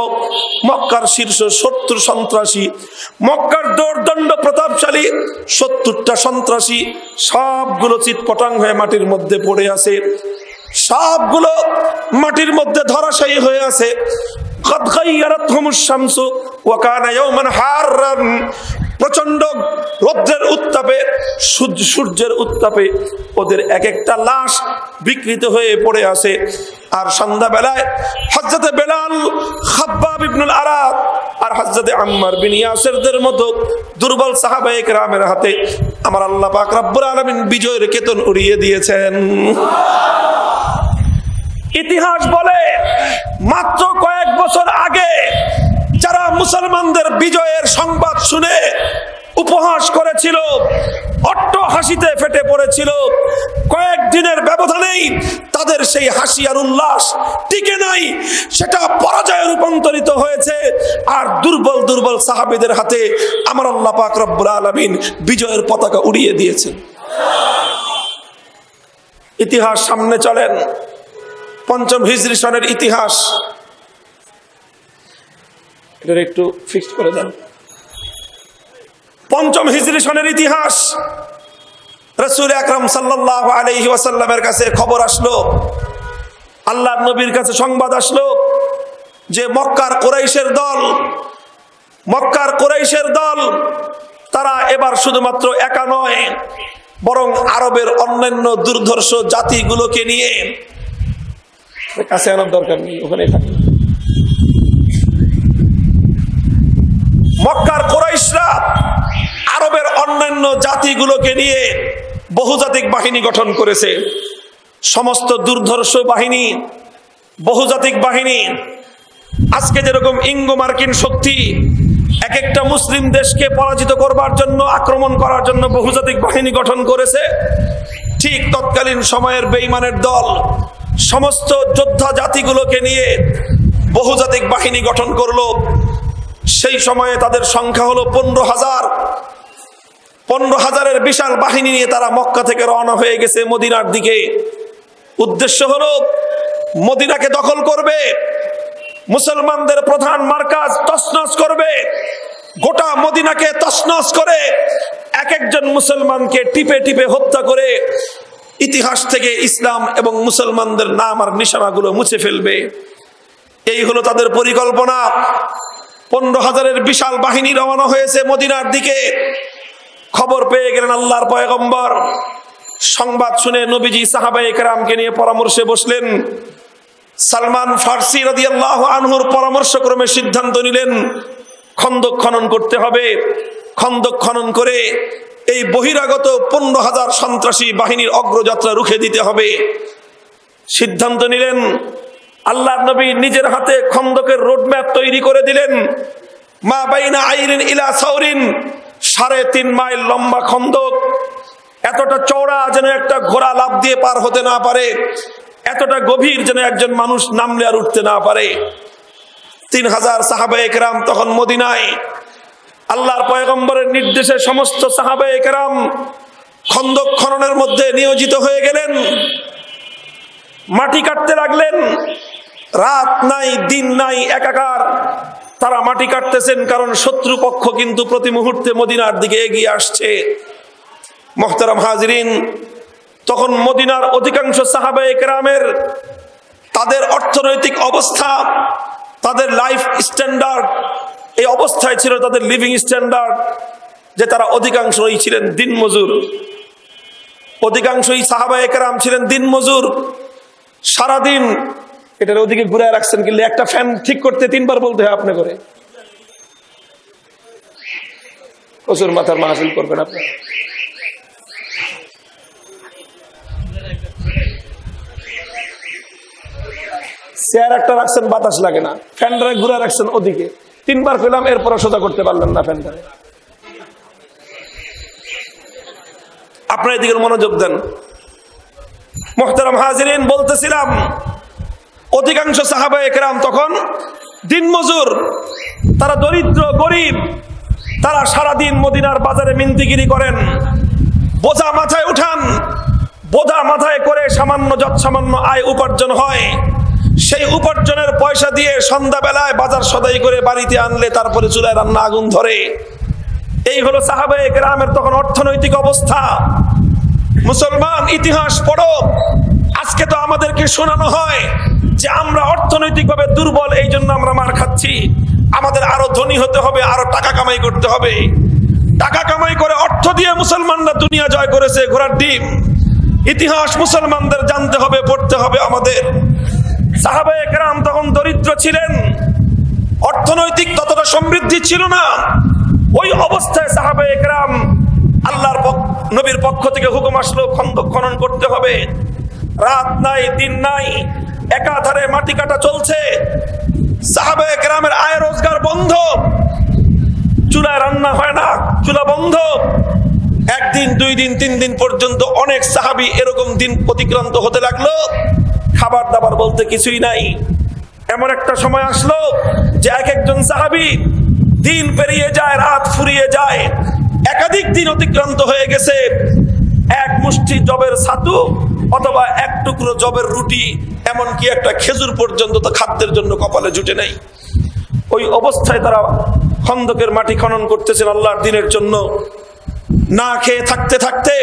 মক্কার শীর্ষ 70 সন্ত্রাসী, মক্কার দোর্দণ্ড প্রতাপশালী 70টা সন্ত্রাসী সবগুলো চিৎপটাং হয়ে মাটির মধ্যে পড়ে আছে, সবগুলো মাটির মধ্যে ধরাশায়ী হয়ে আছে। قد غيرتهم الشمس وكان يوما حارا, প্রচন্ড রৌদ্রের উত্তাপে, সূর্যের উত্তাপে ওদের এক একটা লাশ বিকৃত হয়ে পড়ে আছে। আর সন্ধ্যাবেলায় হযরতে বেলাল, খাব্বাব ইবনুল আরাত আর হযরতে আম্মার বিন ইয়াসিরদের মতো দুর্বল সাহাবায়ে কেরামের হাতে আমার আল্লাহ পাক রব্বুল আলামিন বিজয়ের কেতন উড়িয়ে দিয়েছেন। ইতিহাস বলে মাত্র কয়েক বছর আগে যারা মুসলমানদের বিজয়ের সংবাদ শুনে উপহাস করেছিল, অট্টহাসিতে ফেটে পড়েছিল, কয়েকদিনের ব্যবধানেই তাদের সেই হাসি আর উল্লাস টিকে নাই, সেটা পরাজয়ে রূপান্তরিত হয়েছে। আর দুর্বল দুর্বল সাহাবীদের হাতে আমার আল্লাহ পাক রব্বুল আলামিন বিজয়ের পতাকা উড়িয়ে দিয়েছেন। ইতিহাস সামনে চলেন, 5ম হিজরি সনের ইতিহাস, এটা একটু ফিক্সড করে দেন। 5ম হিজরি সনের ইতিহাস। রাসূল আকরাম সাল্লাল্লাহু আলাইহি ওয়াসাল্লামের কাছে খবর আসলো, আল্লাহর নবীর কাছে সংবাদ আসলো যে মক্কার কুরাইশের দল তারা এবার শুধুমাত্র একা নয়, বরং আরবের অন্যান্য দুর্ধর্ষ জাতিগুলোকে নিয়ে, কাছে আনার দরকার নেই, ওখানে থাকে। মক্কার কুরাইশরা আরবের অন্যান্য জাতিগুলোকে নিয়ে বহুজাতিক বাহিনী গঠন করেছে। সমস্ত দুর্ধর্ষ বাহিনী, বহুজাতিক বাহিনী, আজকে যেরকম ইঙ্গো মার্কিন শক্তি এক একটা মুসলিম দেশকে পরাজিত করবার জন্য, আক্রমণ করার জন্য বহুজাতিক বাহিনী গঠন করেছে, ঠিক তৎকালীন সময়ের বেঈমানের দল সমস্ত যোদ্ধা জাতিগুলোকে নিয়ে বহুজাতিক বাহিনী গঠন করলো। সেই সময়ে তাদের সংখ্যা হলো 15,000। 15,000-এর বিশাল বাহিনী নিয়ে তারা মক্কা থেকে রওনা হয়ে গেছে মদিনার দিকে। উদ্দেশ্য হলো মদিনাকে দখল করবে, মুসলমানদের প্রধান মার্কাজ তছনছ করবে, গোটা মদিনাকে তছনছ করে এক একজন মুসলমানকে টিপে টিপে হত্যা করে ইতিহাস থেকে ইসলাম এবং মুসলমানদের নাম আর নিশানাগুলো মুছে ফেলবে। এই হলো তাদের পরিকল্পনা। 15,000-এর বিশাল বাহিনী রওনা হয়েছে মদিনার দিকে। খবর পেয়ে গেলেন আল্লাহর পয়গম্বর। সংবাদ শুনে নবীজি সাহাবায়ে কেরামকে নিয়ে পরামর্শে বসলেন। সালমান ফার্সি রাদিয়াল্লাহু আনহুর পরামর্শক্রমে সিদ্ধান্ত নিলেন খন্দক খনন করতে হবে। খন্দক খনন করে এই বহিরাগত 15,000 সন্ত্রাসী বাহিনীর অগ্রযাত্রা রুখে দিতে হবে। সিদ্ধান্ত নিলেন। আল্লাহর নবী নিজের হাতে খন্দকের রোডম্যাপ তৈরি করে দিলেন। মা বাইনা আইরিন ইলা সাউরিন, 3.5 মাইল লম্বা খন্দক, এতটা চওড়া যেন একটা ঘোড়া লাফ দিয়ে পার হতে না পারে, এতটা গভীর যেন একজন মানুষ নামলে আর উঠতে না পারে। 3,000 সাহাবায়ে কেরাম তখন মদিনায়। আল্লাহর পয়গম্বরের নির্দেশে সমস্ত সাহাবায়ে কেরাম খন্দক খননের মধ্যে নিয়োজিত হয়ে গেলেন। মাটি কাটতে লাগলেন। রাত নাই দিন নাই, একাকার তারা মাটি কাটতেছেন, কারণ শত্রুপক্ষ কিন্তু প্রতি মুহূর্তে মদিনার দিকে এগিয়ে আসছে। মুহতারাম হাজিরিন, তখন মদিনার অধিকাংশ সাহাবায়ে কেরামের তাদের অর্থনৈতিক অবস্থা, তাদের লাইফ স্ট্যান্ডার্ড এই অবস্থায় ছিল, তাদের লিভিং স্ট্যান্ডার্ড, যে তারা অধিকাংশই ছিলেন দিনমজুর। অধিকাংশই সাহাবায়ে কেরাম ছিলেন দিনমজুর। সারাদিন এটার ওদিকে ঘুরে রাখছেন, কিন্তু একটা ফ্যান ঠিক করতে 3 বার বলতে হয় আপনি করে। প্রচুর মাথার মাহফিল করবেন আপনি। চেয়ার একটা রাখছেন, বাতাস লাগে না, ফ্যানটারে ঘুরে রাখছেন ওদিকে। 3 বার পেলাম, এরপর সোজা করতে পারলেন না ফ্যানটারে। আপনার এদিকে মনোযোগ দেন। মুহতারাম হাজিরিন, বলতেছিলাম অধিকাংশ সাহাবায়ে কেরাম তখন দিনমজুর, তারা দরিদ্র গরিব। তারা সারাদিন মদিনার বাজারে মিনতিগিরি করেন, বোঝা মাথায় উঠান। বোঝা মাথায় করে সামান্য যৎসামান্য আয় উপার্জন হয়। সেই উপার্জনের পয়সা দিয়ে সন্ধ্যাবেলায় বাজার সদাই করে বাড়িতে আনলে তারপরে চুলায় রান্না আগুন ধরে। এই হলো সাহাবায়ে কেরামের তখন অর্থনৈতিক অবস্থা। মুসলমান, ইতিহাস পড়ো। আজকে তো আমাদেরকে শোনানো হয় যে আমরা অর্থনৈতিকভাবে দুর্বল, এই জন্য আমরা মার খাচ্ছি। আমাদের আরো ধনী হতে হবে, আরো টাকা কামাই করতে হবে। টাকা কামাই করে অর্থ দিয়ে মুসলমানরা দুনিয়া জয় করেছে, ঘোড়ার ডিম। ইতিহাস মুসলমানদের জানতে হবে, পড়তে হবে আমাদের। সাহাবায়ে কেরাম তখন দরিদ্র ছিলেন, অর্থনৈতিক ততটা সমৃদ্ধি ছিল না। ওই অবস্থায় সাহাবায়ে কেরাম, আল্লাহর নবীর পক্ষ থেকে হুকুম আসলো খন্দক খনন করতে হবে। রাত নাই দিন নাই, একাধারে মাটি কাটা চলছে। সাহাবায়ে কেরামের আয় রোজগার বন্ধ, চুলায় রান্না হয় না, চুলা বন্ধ। 1 দিন 2 দিন 3 দিন পর্যন্ত অনেক সাহাবী এরকম দিন অতিক্রান্ত হতে লাগলো। খাবার দাবার বলতে কিছুই নাই। এমন একটা সময় আসলো যে এক একজন সাহাবী দিন পেরিয়ে যায়, রাত ফুরিয়ে যায়, একাধিক দিন অতিক্রান্ত হয়ে গেছে। 1 মুষ্টি জবের ছাতু অথবা 1 টুকরো জবের রুটি, এমনকি একটা খেজুর পর্যন্ত তো খাদ্যের জন্য কপালে জুটে নেই। ওই অবস্থায় তারা খন্দকের মাটি খনন করতেছেন আল্লাহর দ্বীনের জন্য। না খেয়ে থাকতে থাকতে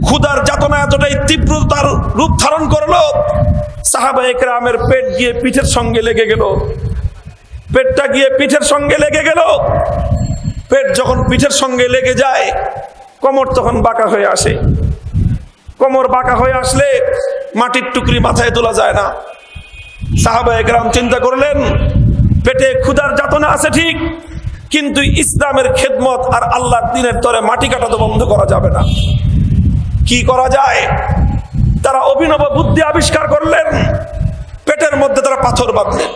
ক্ষুধার যাতনা এতটাই তীব্রতার রূপ ধারণ করলো, সাহাবায়ে কেরামের পেট গিয়ে পিঠের সঙ্গে লেগে গেল। পেটটা গিয়ে পিঠের সঙ্গে লেগে গেল। পেট যখন পিঠের সঙ্গে লেগে যায়, কোমর তখন বাঁকা হয়ে আসে। কোমর বাঁকা হয়ে আসলে মাটির টুকরি মাথায় তোলা যায় না। সাহাবায়ে কেরাম চিন্তা করলেন, পেটে ক্ষুধার যাতনা আছে ঠিক, কিন্তু ইসলামের খেদমত আর আল্লাহর দ্বীনের তরে মাটি কাটা তো বন্ধ করা যাবে না। কি করা যায়? তারা অভিনব বুদ্ধি আবিষ্কার করলেন, পেটের মধ্যে তারা পাথর বাঁধলেন,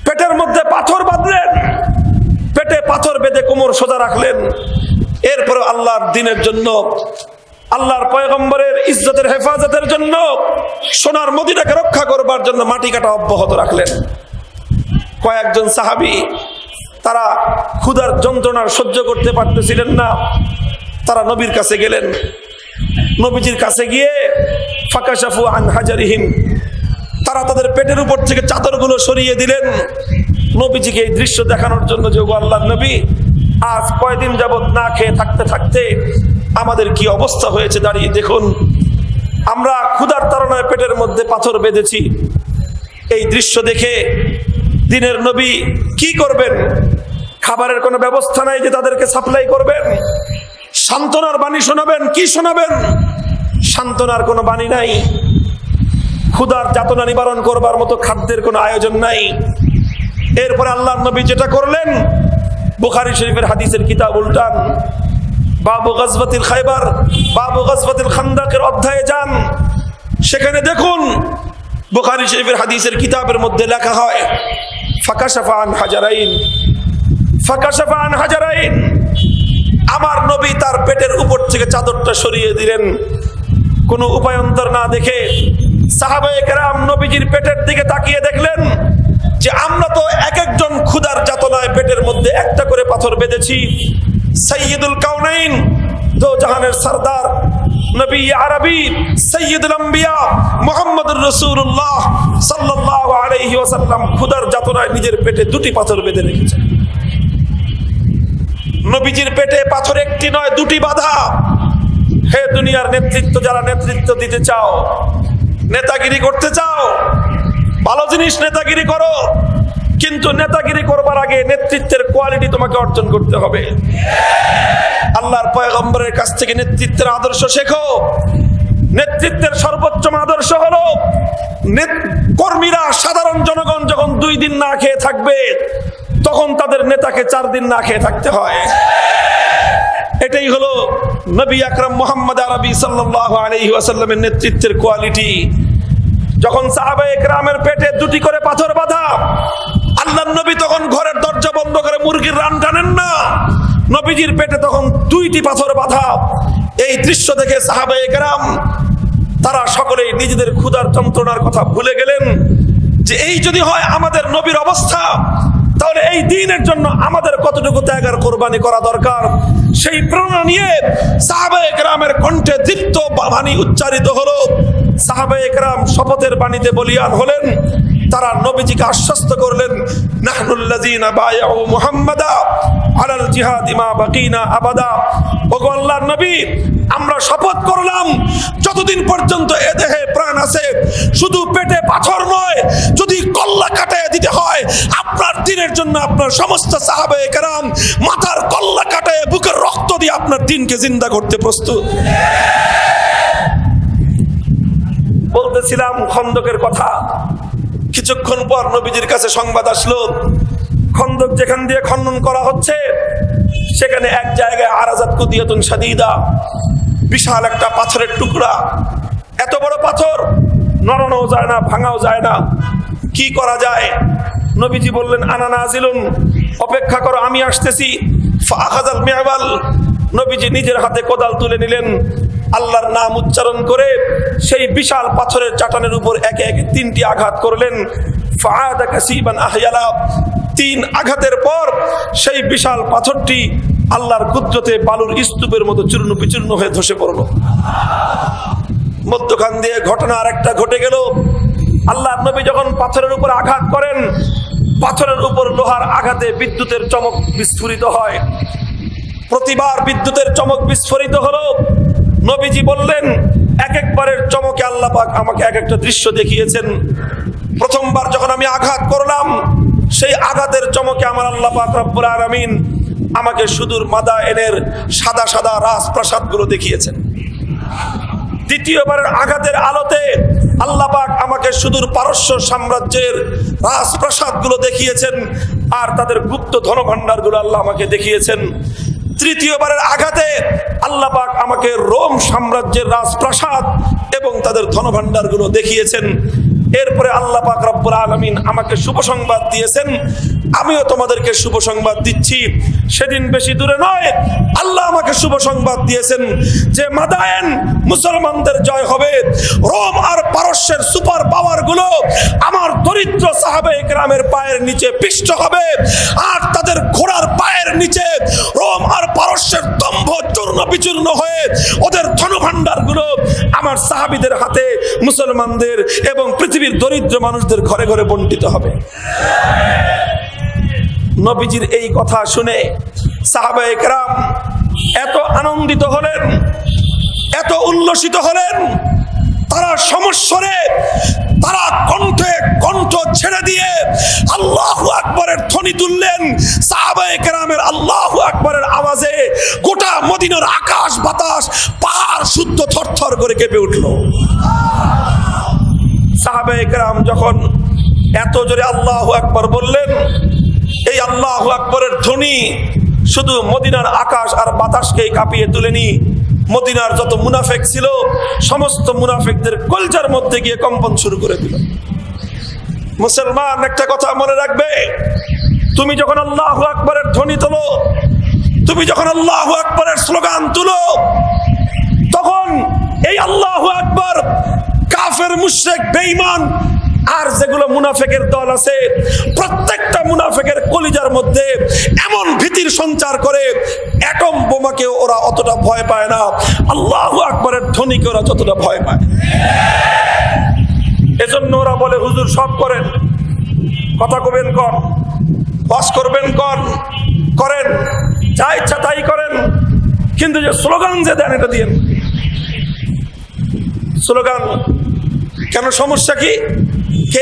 পেটের মধ্যে পাথর বাঁধলেন, পেটে পাথর বেঁধে কোমর সোজা রাখলেন। এরপরে আল্লাহর দ্বীনের জন্য, আল্লাহর পয়গম্বরের ইজ্জতের হেফাজতের জন্য, সোনার মদিনাকে রক্ষা করবার জন্য মাটি কাটা অব্যাহত রাখলেন। কয়েকজন সাহাবী তারা ক্ষুধার যন্ত্রণার সহ্য করতে পারতেছিলেন না, তারা নবীর কাছে গেলেন। নবীজির কাছে গিয়ে ফাকাশাফু আন হাজারিহিম, তারা তাদের পেটের উপর থেকে চাদরগুলো সরিয়ে দিলেন নবীজিকে এই দৃশ্য দেখানোর জন্য যে গো আল্লাহর নবী, আজ কয়দিন যাবত না খেয়ে থাকতে থাকতে আমাদের কি অবস্থা হয়েছে, দাঁড়িয়ে দেখুন, আমরা ক্ষুধার তাড়নায় পেটের মধ্যে পাথর বেঁধেছি। এই দৃশ্য দেখে দ্বীনের নবী কি করবেন? খাবারের কোনো ব্যবস্থা নাই যে তাদেরকে সাপ্লাই করবেন, সান্ত্বনার বাণী শোনাবেন, কি শোনাবেন? সান্ত্বনার কোনো বাণী নাই, ক্ষুধার যাতনা নিবারণ করবার মতো খাদ্যের কোনো আয়োজন নাই। এরপরে আল্লাহর নবী যেটা করলেন, বুখারী শরীফের হাদিসের কিতাব উল্টান, বাবু গাজওয়াতিল খায়বার, বাবু গাজওয়াতিল খান্দাকের অধ্যায়ে যান, সেখানে দেখুন বুখারী শরীফের হাদিসের কিতাবের মধ্যে লেখা হয় ফাকাশাফা আন হাজারাইন, ফাকাশাফা আন হাজারাইন, আমার নবী তার পেটের উপর থেকে চাদরটা সরিয়ে দিলেন। কোনো উপায়ন্তর না দেখে সাহাবায়ে কেরাম নবীজির পেটের দিকে তাকিয়ে দেখলেন যে আমরা তো এক একজন ক্ষুধার যাতনায় পেটের মধ্যে একটা করে পাথর বেঁধেছি। সাইয়্যিদুল কাউনাইন, দো জাহানের সরদার, নবী আরবি, সাইয়্যিদুল আম্বিয়া মুহাম্মদুর রাসূলুল্লাহ সাল্লাল্লাহু আলাইহি ওয়াসাল্লাম ক্ষুধার যাতনায় নিজের পেটে দুটি পাথর বেঁধে রেখেছেন। নবীজির পেটে পাথর একটি নয়, দুটি বাঁধা। হে দুনিয়ার নেতৃত্ব, যারা নেতৃত্ব দিতে চাও, নেতাগিরি করতে চাও, ভালো জিনিস নেতাগিরি করো, কিন্তু নেতাগিরি করবার আগে নেতৃত্বের কোয়ালিটি তোমাকে অর্জন করতে হবে। আল্লাহর পয়গম্বরের কাছ থেকে নেতৃত্বের আদর্শ শেখো। নেতৃত্বের সর্বোচ্চ আদর্শ হলো কর্মীরা, সাধারণ জনগণ যখন 2 দিন না খেয়ে থাকবে, তখন তাদের নেতাকে 4 দিন না খেয়ে থাকতে হয়। এটাই হলো নবী আকরাম মুহাম্মদ আরবি সাল্লাল্লাহু আলাইহি ওয়াসাল্লামের নেতৃত্বের কোয়ালিটি। যখন সাহাবায়ে কেরামের পেটে 2টি করে পাথর বাঁধা, আল্লাহর নবী তখন ঘরের দরজা বন্ধ করে মুরগির রান টানেন না, নবীজির পেটে তখন 2টি পাথর বাঁধা। এই দৃশ্য দেখে সাহাবায়ে কেরাম তারা সকলেই নিজেদের ক্ষুধার যন্ত্রণার কথা ভুলে গেলেন যে এই যদি হয় আমাদের নবীর অবস্থা, তাহলে এই দ্বীনের জন্য আমাদের কতটুকু ত্যাগ আর কোরবানি করা দরকার। সেই প্রেরণা নিয়ে সাহাবায়ে কেরামের কণ্ঠে দীপ্ত বাণী উচ্চারিত হলো। সাহাবায়ে কেরাম শপথের বাণীতে বলিয়ান হলেন। তারা নবীজিকে আশ্বস্ত করলেন, নাহনুল্লাযীনা বায়াউ মুহাম্মাদা আলাল জিহাদি মা বাকিনা আবাদা। ওগো আল্লাহর নবী, আমরা শপথ করলাম যতদিন পর্যন্ত এ দেহে প্রাণ আছে, শুধু পেটে পাথর নয়, যদি কল্লা কাটায় দিতে হয় আপনার দ্বীনের জন্য আপনার সমস্ত সাহাবায়ে কেরাম মাথার কল্লা কাটায় বুকের রক্ত দিয়ে আপনার দ্বীনকে জিন্দা করতে প্রস্তুত। বলতেছিলাম খন্দকের কথা। কিছুক্ষণ পর নবীজির কাছে সংবাদ আসলো, খন্দক যেখান দিয়ে খনন করা হচ্ছে সেখানে এক জায়গায় আরাজাত কুদিয়াতুন শাদীদা, বিশাল একটা পাথরের টুকরা। এত বড় পাথর নড়ানোও যায় না, ভাঙাও যায় না, কি করা যায়? নবীজি বললেন, আনা নাজিলুন, অপেক্ষা করো, আমি আসতেছি। ফাআখাযাল মি'ওয়াল, নবীজি নিজের হাতে কোদাল তুলে নিলেন, আল্লাহর নাম উচ্চারণ করে সেই বিশাল পাথরের চাটানের উপর একে একে 3টি আঘাত করলেন। ফাআদা কাসীবান আহয়ালা, 3 আঘাতের পর সেই বিশাল পাথরটি আল্লাহর কুদরতে বালুর স্তূপের মতো চূর্ণ বিচূর্ণ হয়ে ধসে পড়ল। মধ্যখান দিয়ে ঘটনা আরেকটা ঘটে গেল। আল্লাহর নবী যখন পাথরের উপর আঘাত করেন, পাথরের উপর লোহার আঘাতে বিদ্যুতের চমক বিস্ফোরিত হয়। প্রতিবার বিদ্যুতের চমক বিস্ফোরিত হলো। নবীজি বললেন, এক একবারের চমকে আল্লাহ পাক আমাকে এক একটা দৃশ্য দেখিয়েছেন। প্রথমবার যখন আমি আঘাত করলাম, সেই আঘাতের চমকে আমার আল্লাহ পাক রব্বুল আলামিন আমাকে সুদূর মাদায়েনের সাদা সাদা রাজপ্রাসাদগুলো দেখিয়েছেন। দ্বিতীয়বারের আঘাতের আলোতে আল্লাহ পাক আমাকে সুদূর পারস্য সাম্রাজ্যের রাজপ্রাসাদগুলো দেখিয়েছেন, আর তাদের গুপ্ত ধনভাণ্ডারগুলো আল্লাহ আমাকে দেখিয়েছেন। তৃতীয়বারের আঘাতে আল্লাহ পাক আমাকে রোম সাম্রাজ্যের রাজপ্রাসাদ এবং তাদের ধনভাণ্ডারগুলো দেখিয়েছেন। এরপরে আল্লাহ পাক রব্বুল আলামিন আমাকে শুভ সংবাদ দিয়েছেন, আমিও তোমাদেরকে শুভ সংবাদ দিচ্ছি। সেদিন বেশি দূরে নয়, আল্লাহ আমাকে শুভ সংবাদ দিয়েছেন যে মাদায়েন মুসলমানদের জয় হবে। রোম আর পারস্যের সুপার পাওয়ার গুলো আমার দরিদ্র সাহাবায়ে কেরামের পায়ের নিচে পিষ্ট হবে, আর তাদের ঘোড়ার পায়ের নিচে রোম আর পারস্যের দম্ভ চূর্ণ বিচূর্ণ হয়ে ওদের ধনভাণ্ডার গুলো আমার সাহাবীদের হাতে মুসলমানদের এবং পৃথিবীর দরিদ্র মানুষদের ঘরে ঘরে বন্টিত হবে। নবীজির এই কথা শুনে সাহাবায়ে কেরাম এত আনন্দিত হলেন, এত উল্লসিত হলেন, তারা সমস্বরে, তারা কণ্ঠে কণ্ঠ ছেড়ে দিয়ে আল্লাহু আকবরের ধ্বনি তুললেন। সাহাবায়ে কেরামের আল্লাহু আকবরের আওয়াজে গোটা মদিনার আকাশ বাতাস পাহাড় শুদ্ধ থরথর করে কেঁপে উঠল। সাহাবায়ে কেরাম যখন এত জোরে আল্লাহু আকবার বললেন, এই আল্লাহু আকবরের ধ্বনি শুধু মদিনার আকাশ আর বাতাসকেই কাঁপিয়ে তুলেনি, মদিনার যত মুনাফিক ছিল সমস্ত মুনাফিকদের কলজার মধ্যে গিয়ে কম্পন শুরু করে দিল। মুসলমান একটা কথা মনে রাখবে, তুমি যখন আল্লাহু আকবরের ধ্বনি তোলো, তুমি যখন আল্লাহু আকবরের স্লোগান তুলো, তখন এই আল্লাহু আকবর কাফের মুশরিক বেঈমান আর যেগুলো মুনাফিকের দল আছে প্রত্যেকটা মুনাফিকের কলিজার মধ্যে এমন ভীতির সঞ্চার করে, অ্যাটম বোমাকে ওরা অতটা ভয় পায় না, আল্লাহু আকবরের ধ্বনিকে ওরা যতটা ভয় পায়। এজন্য ওরা বলে হুজুর সব করেন, কথা কবেন কর, ওয়াজ করবেন করেন, যা ইচ্ছা তাই করেন, কিন্তু যে স্লোগান যে দেন এটা দিয়েন। স্লোগান কেন? সমস্যা কি?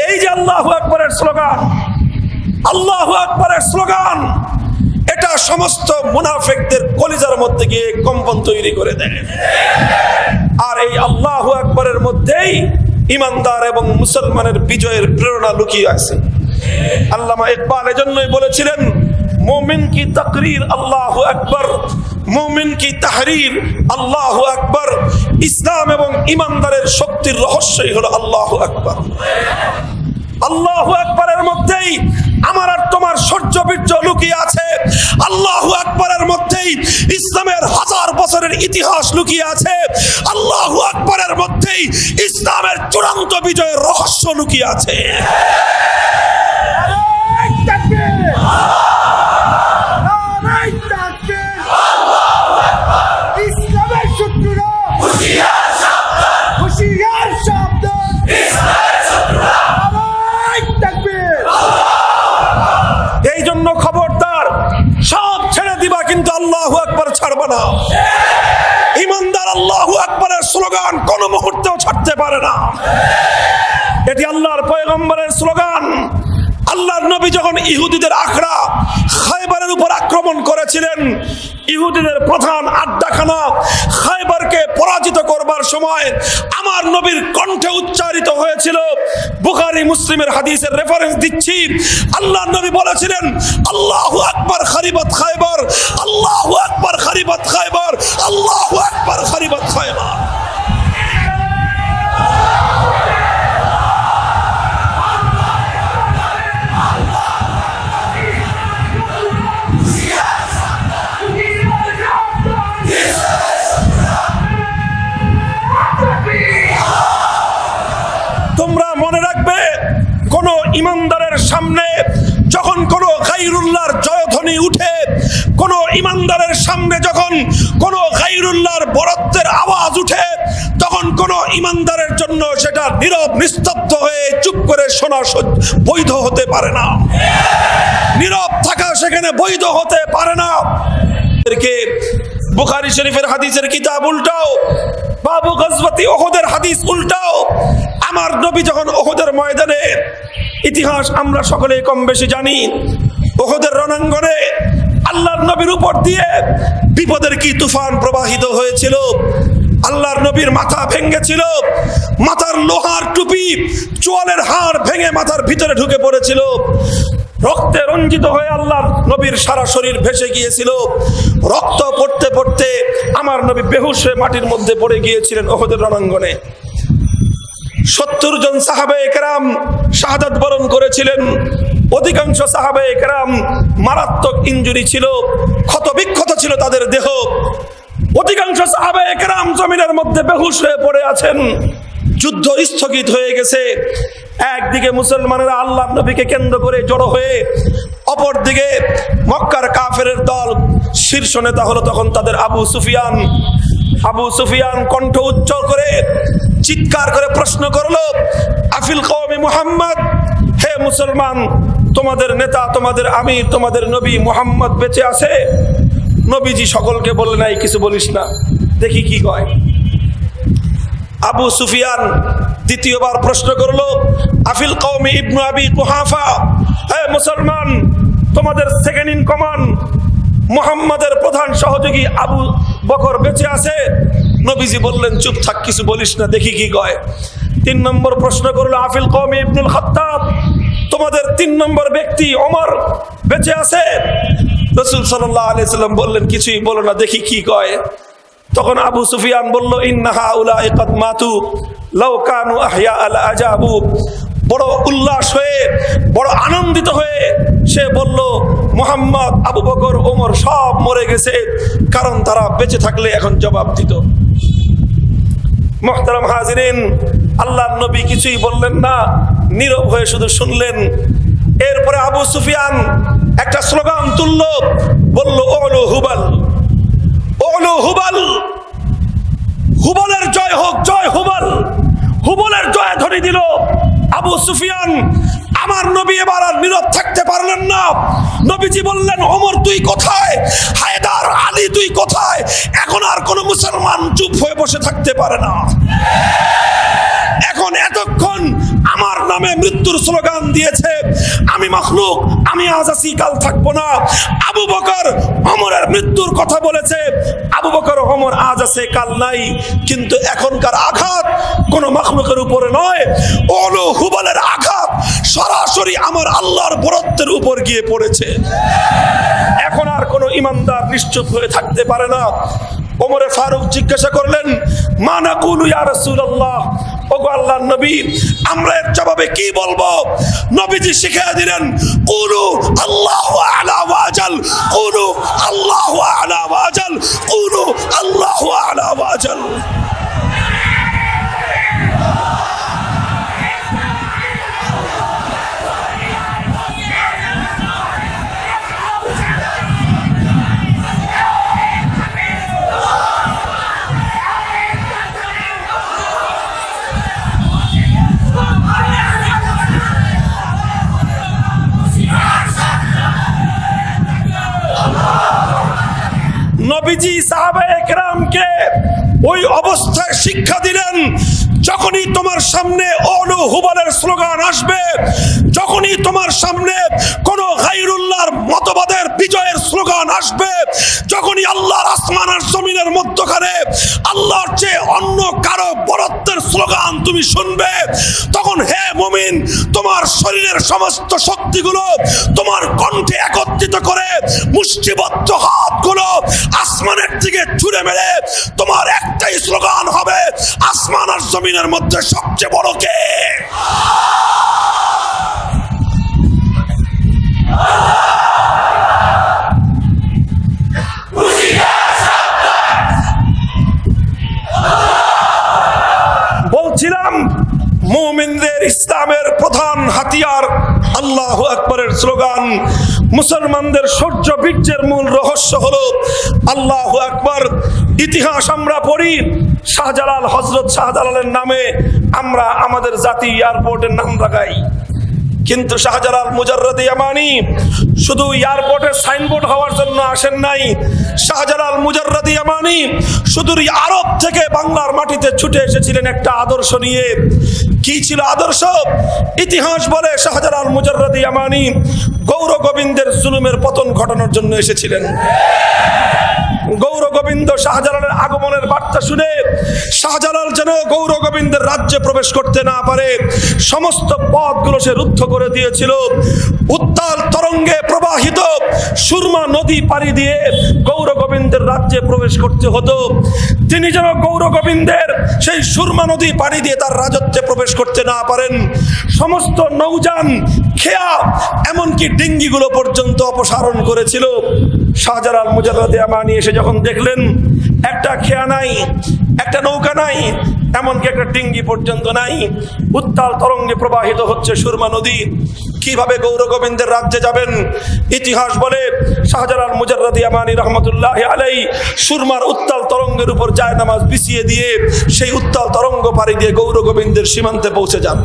এই যে আল্লাহু আকবরের স্লোগান, আল্লাহু আকবরের স্লোগান, এটা সমস্ত মুনাফিকদের কলিজার মধ্যে গিয়ে কম্পন তৈরি করে দেয়। আর এই আল্লাহু আকবরের মধ্যেই ইমানদার এবং মুসলমানের বিজয়ের প্রেরণা লুকিয়ে আছে। আল্লামা ইকবাল এজন্যই বলেছিলেন, মোমিন কি তাকরীর আল্লাহু আকবার, মোমিন কি তাহরীর আল্লাহু আকবার। ইসলাম এবং ইমানদারের শক্তির রহস্যই হলো আল্লাহু আকবার। আল্লাহু আকবারের মধ্যেই আমার আর তোমার শৌর্য বীর্য লুকিয়ে আছে। আল্লাহু আকবারের মধ্যেই ইসলামের হাজার বছরের ইতিহাস লুকিয়ে আছে। আল্লাহু আকবারের মধ্যেই ইসলামের চূড়ান্ত বিজয়ের রহস্য লুকিয়ে আছে। এই জন্য খবরদার, সব ছেড়ে দিবা কিন্তু আল্লাহু আকবার ছাড়বা না। ইমানদার আল্লাহু আকবারের স্লোগান কোন মুহূর্তেও ছাড়তে পারে না। এটি আল্লাহর পয়গম্বরের স্লোগান। আল্লাহর নবী যখন ইহুদিদের আখড়া খায়বারের উপর আক্রমণ করেছিলেন, ইহুদিদের প্রধান আড্ডাখানা খায়বারকে পরাজিত করবার সময় আমার নবীর কণ্ঠে উচ্চারিত হয়েছিল, বুখারী মুসলিমের হাদিসের রেফারেন্স দিচ্ছি, আল্লাহর নবী বলেছিলেন, আল্লাহু আকবার খারিবাত খায়বার, আল্লাহু আকবার খারিবাত খায়বার, আল্লাহু আকবার খারিবাত খায়বার। তোমরা মনে রাখবে, কোন ইমানদারের সামনে যখন কোন গায়রুল্লাহর জয়ধ্বনি উঠে, কোন ইমানদারের সামনে যখন কোন গায়রুল্লাহর বরত্বের আওয়াজ উঠে, তখন কোন ইমানদারের জন্য সেটা নীরব নিস্তব্ধ হয়ে চুপ করে শোনা বৈধ হতে পারে না। নীরব থাকা সেখানে বৈধ হতে পারে না। বুখারী শরীফের হাদিসের কিতাব উল্টাও, বাবু গজওয়াতি উহুদের হাদিস উল্টাও। আমার নবী যখন উহুদের ময়দানে, ইতিহাস আমরা সকলে কম বেশি জানি, উহুদের রণাঙ্গনে আল্লাহর নবীর উপর দিয়ে বিপদের কি তুফান প্রবাহিত হয়েছিল। আল্লাহর নবীর মাথা ভেঙেছিল, মাথার লোহার টুপি চোয়ালের হাড় ভেঙে মাথার ভিতরে ঢুকে পড়েছিল, রক্তে রঞ্জিত হয়ে আল্লাহর নবীর সারা শরীর ভেসে গিয়েছিল, রক্ত পড়তে পড়তে আমার নবী বেহুশ হয়ে মাটির মধ্যে পড়ে গিয়েছিলেন উহুদের রণাঙ্গনে। 70 জন সাহাবায়ে কেরাম শাহাদাত বরণ করেছিলেন। অধিকাংশ সাহাবায়ে কেরাম মারাত্মক ইনজুরি ছিল, ক্ষতবিক্ষত ছিল তাদের দেহ। অধিকাংশ সাহাবায়ে কেরাম জমিনের মধ্যে বেহুশ হয়ে পড়ে আছেন। যুদ্ধ স্থগিত হয়ে গেছে। একদিকে মুসলমানেরা আল্লাহর নবীকে কেন্দ্র করে জড়ো হয়ে, অপরদিকে মক্কার কাফেরের দল। শীর্ষ নেতা হলো তখন তাদের আবু সুফিয়ান। আবু সুফিয়ান কণ্ঠ উচ্চ করে চিৎকার করে প্রশ্ন করলো, আফিল কওমি মুহাম্মদ, হে মুসলমান, তোমাদের নেতা, তোমাদের আমির, তোমাদের নবী মুহাম্মদ বেঁচে আছে? নবীজি সকলকে বললেন, নাই কিছু বলিস না, দেখি কি কয়। আবু সুফিয়ান দ্বিতীয়বার প্রশ্ন করলো, আফিল কওমি ইবনু আবি কুহাফা, হে মুসলমান, তোমাদের সেকেন্ড ইন কমান্ড মুহাম্মাদের প্রধান সহযোগী আবু বকর বেঁচে আছে? নবীজি বললেন, চুপ থাক, কিছু বলিস না, দেখি কি কয়। 3 নম্বর প্রশ্ন করলো, আফিল কওমি ইবনুল খাত্তাব, তোমাদের 3 নম্বর ব্যক্তি ওমর বেঁচে আছে? রাসূল সাল্লাল্লাহু আলাইহি সাল্লাম বললেন, কিছুই বলো না, দেখি কি কয়। তখন আবু সুফিয়ান বলল, ইন্না হাউলাই কাদ মাতু লাউ কানু আহইয়া আলা আজাবু। বড় উল্লাস হয়ে, বড় আনন্দিত হয়ে সে বলল, মুহাম্মদ, আবু বকর, ওমর সব মরে গেছে, কারণ তারা বেঁচে থাকলে এখন জবাব দিত। মুহতারাম হাজিরিন, আল্লাহর নবী কিছুই বললেন না, নীরব হয়ে শুধু শুনলেন। এরপরে আবু সুফিয়ান একটা স্লোগান তুলল, বলল, ওলু হুবাল, ওলু হুবাল, হুবালের জয় হোক, জয় হুবাল। হুবালের জয় ধ্বনি দিল। আবু সুফিয়ান, আমার নবী এবার আর নীরব থাকতে পারলেন না। নবীজি বললেন, ওমর তুই কোথায়? হায়দার, আলী তুই কোথায়? এখন আর কোন মুসলমান চুপ হয়ে বসে থাকতে পারে না। এখন এতক্ষণ আমার নামে মৃত্যুর স্লোগান দিয়েছে, আমি মাখলুক, আমি আজ আছি, কাল থাকবো না। আবু বকর ওমরের মৃত্যুর কথা বলেছে, আবু বকর ওমর আজ আছে, কাল নাই। কিন্তু এখনকার আঘাত কোন মাখলুকের উপরে নয়, ওলু হুবালের আঘাত সরাসরি আমার আল্লাহর বরত্বের উপর গিয়ে পড়েছে। এখন আর কোন ইমানদার নিশ্চুপ হয়ে থাকতে পারে না। ওমরে ফারুক জিজ্ঞাসা করলেন, মা নাকুলু ইয়া রাসূলুল্লাহ, ওগো আল্লাহর নবী, আমরা এর জবাবে কি বলবো? নবীজি শিখিয়ে দিলেন, কুলু আল্লাহু আ'লা ওয়া আজাল, কুলু আল্লাহু আ'লা ওয়া আজাল, কুলু আল্লাহু আ'লা ওয়া আজাল। নবীজি সাহাবায়ে কেরামকে ওই অবস্থায় শিক্ষা দিলেন, যখনই তোমার সামনে ওলু হুবালের স্লোগান আসবে, যখনই তোমার সামনে কোন গায়রুল্লাহর মতবাদের বিজয়ের স্লোগান আসবে, যখনই আল্লাহর আসমান আর জমিনের মধ্যখানে আল্লাহর চেয়ে অন্য কারো বরত্বের স্লোগান তুমি শুনবে, তখন হে মুমিন, তোমার শরীরের সমস্ত শক্তিগুলো তোমার কণ্ঠে একত্রিত করে মুষ্টিবদ্ধ হাতগুলো আসমানের দিকে ছুঁড়ে মেরে তোমার একটাই স্লোগান হবে, আসমান আর জমিনের মধ্যে সবচেয়ে বড় কে? বলছিলাম, মুমিনদের ইসলামের প্রধান হাতিয়ার আল্লাহু আকবারের স্লোগান। মুসলমানদের শৌর্য বীর্যের মূল রহস্য হলো আল্লাহু আকবার। ইতিহাস আমরা পড়ি, শাহজালাল, হযরত শাহজালালের নামে আমরা আমাদের জাতীয় এয়ারপোর্টের নাম লাগাই, কিন্তু শাহজালাল মুজাররদে ইয়ামানি শুধু এয়ারপোর্টের সাইনবোর্ড হওয়ার জন্য আসেন নাই। শাহজালাল মুজাররদে ইয়ামানি সুদূর আরব থেকে বাংলার মাটিতে ছুটে এসেছিলেন একটা আদর্শ নিয়ে। কি ছিল আদর্শ? ইতিহাস বলে শাহজালাল মুজাররদে ইয়ামানি গৌর গোবিন্দের জুলুমের পতন ঘটানোর জন্য এসেছিলেন। গৌর গোবিন্দ শাহজালালের আগমনের বার্তা শুনে শাহজালাল যেন গৌর গোবিন্দের রাজ্যে প্রবেশ করতে না পারে সমস্ত পথগুলো সে রুদ্ধ করে দিয়েছিল। উত্তাল তরঙ্গে প্রবাহিত সুরমা নদী পাড়ি দিয়ে গৌর গোবিন্দ গোবিন্দের রাজ্যে প্রবেশ করতে হতো, তিনি যেন গৌর গোবিন্দের সেই সুরমা নদী পাড়ি দিয়ে তার রাজত্বে প্রবেশ করতে না পারেন, সমস্ত নৌযান, খেয়া, এমনকি ডিঙ্গিগুলো পর্যন্ত অপসারণ করেছিল। শাহজালাল মুজাররদে আমানি এসে যখন দেখলেন একটা খেয়া নাই, একটা নৌকা নাই, এমনকি একটা ডিঙ্গি পর্যন্ত নাই, উত্তাল তরঙ্গে প্রবাহিত হচ্ছে সুরমা নদী, কিভাবে গৌর গোবিন্দের রাজ্যে যাবেন? ইতিহাস বলে শাহজালাল মুজাররদে আমানি রহমতুল্লাহি আলাইহি সুরমার উত্তাল তরঙ্গের উপর জায়নামাজ বিছিয়ে দিয়ে সেই উত্তাল তরঙ্গ পাড়ি দিয়ে গৌর গোবিন্দের সীমান্তে পৌঁছে যান।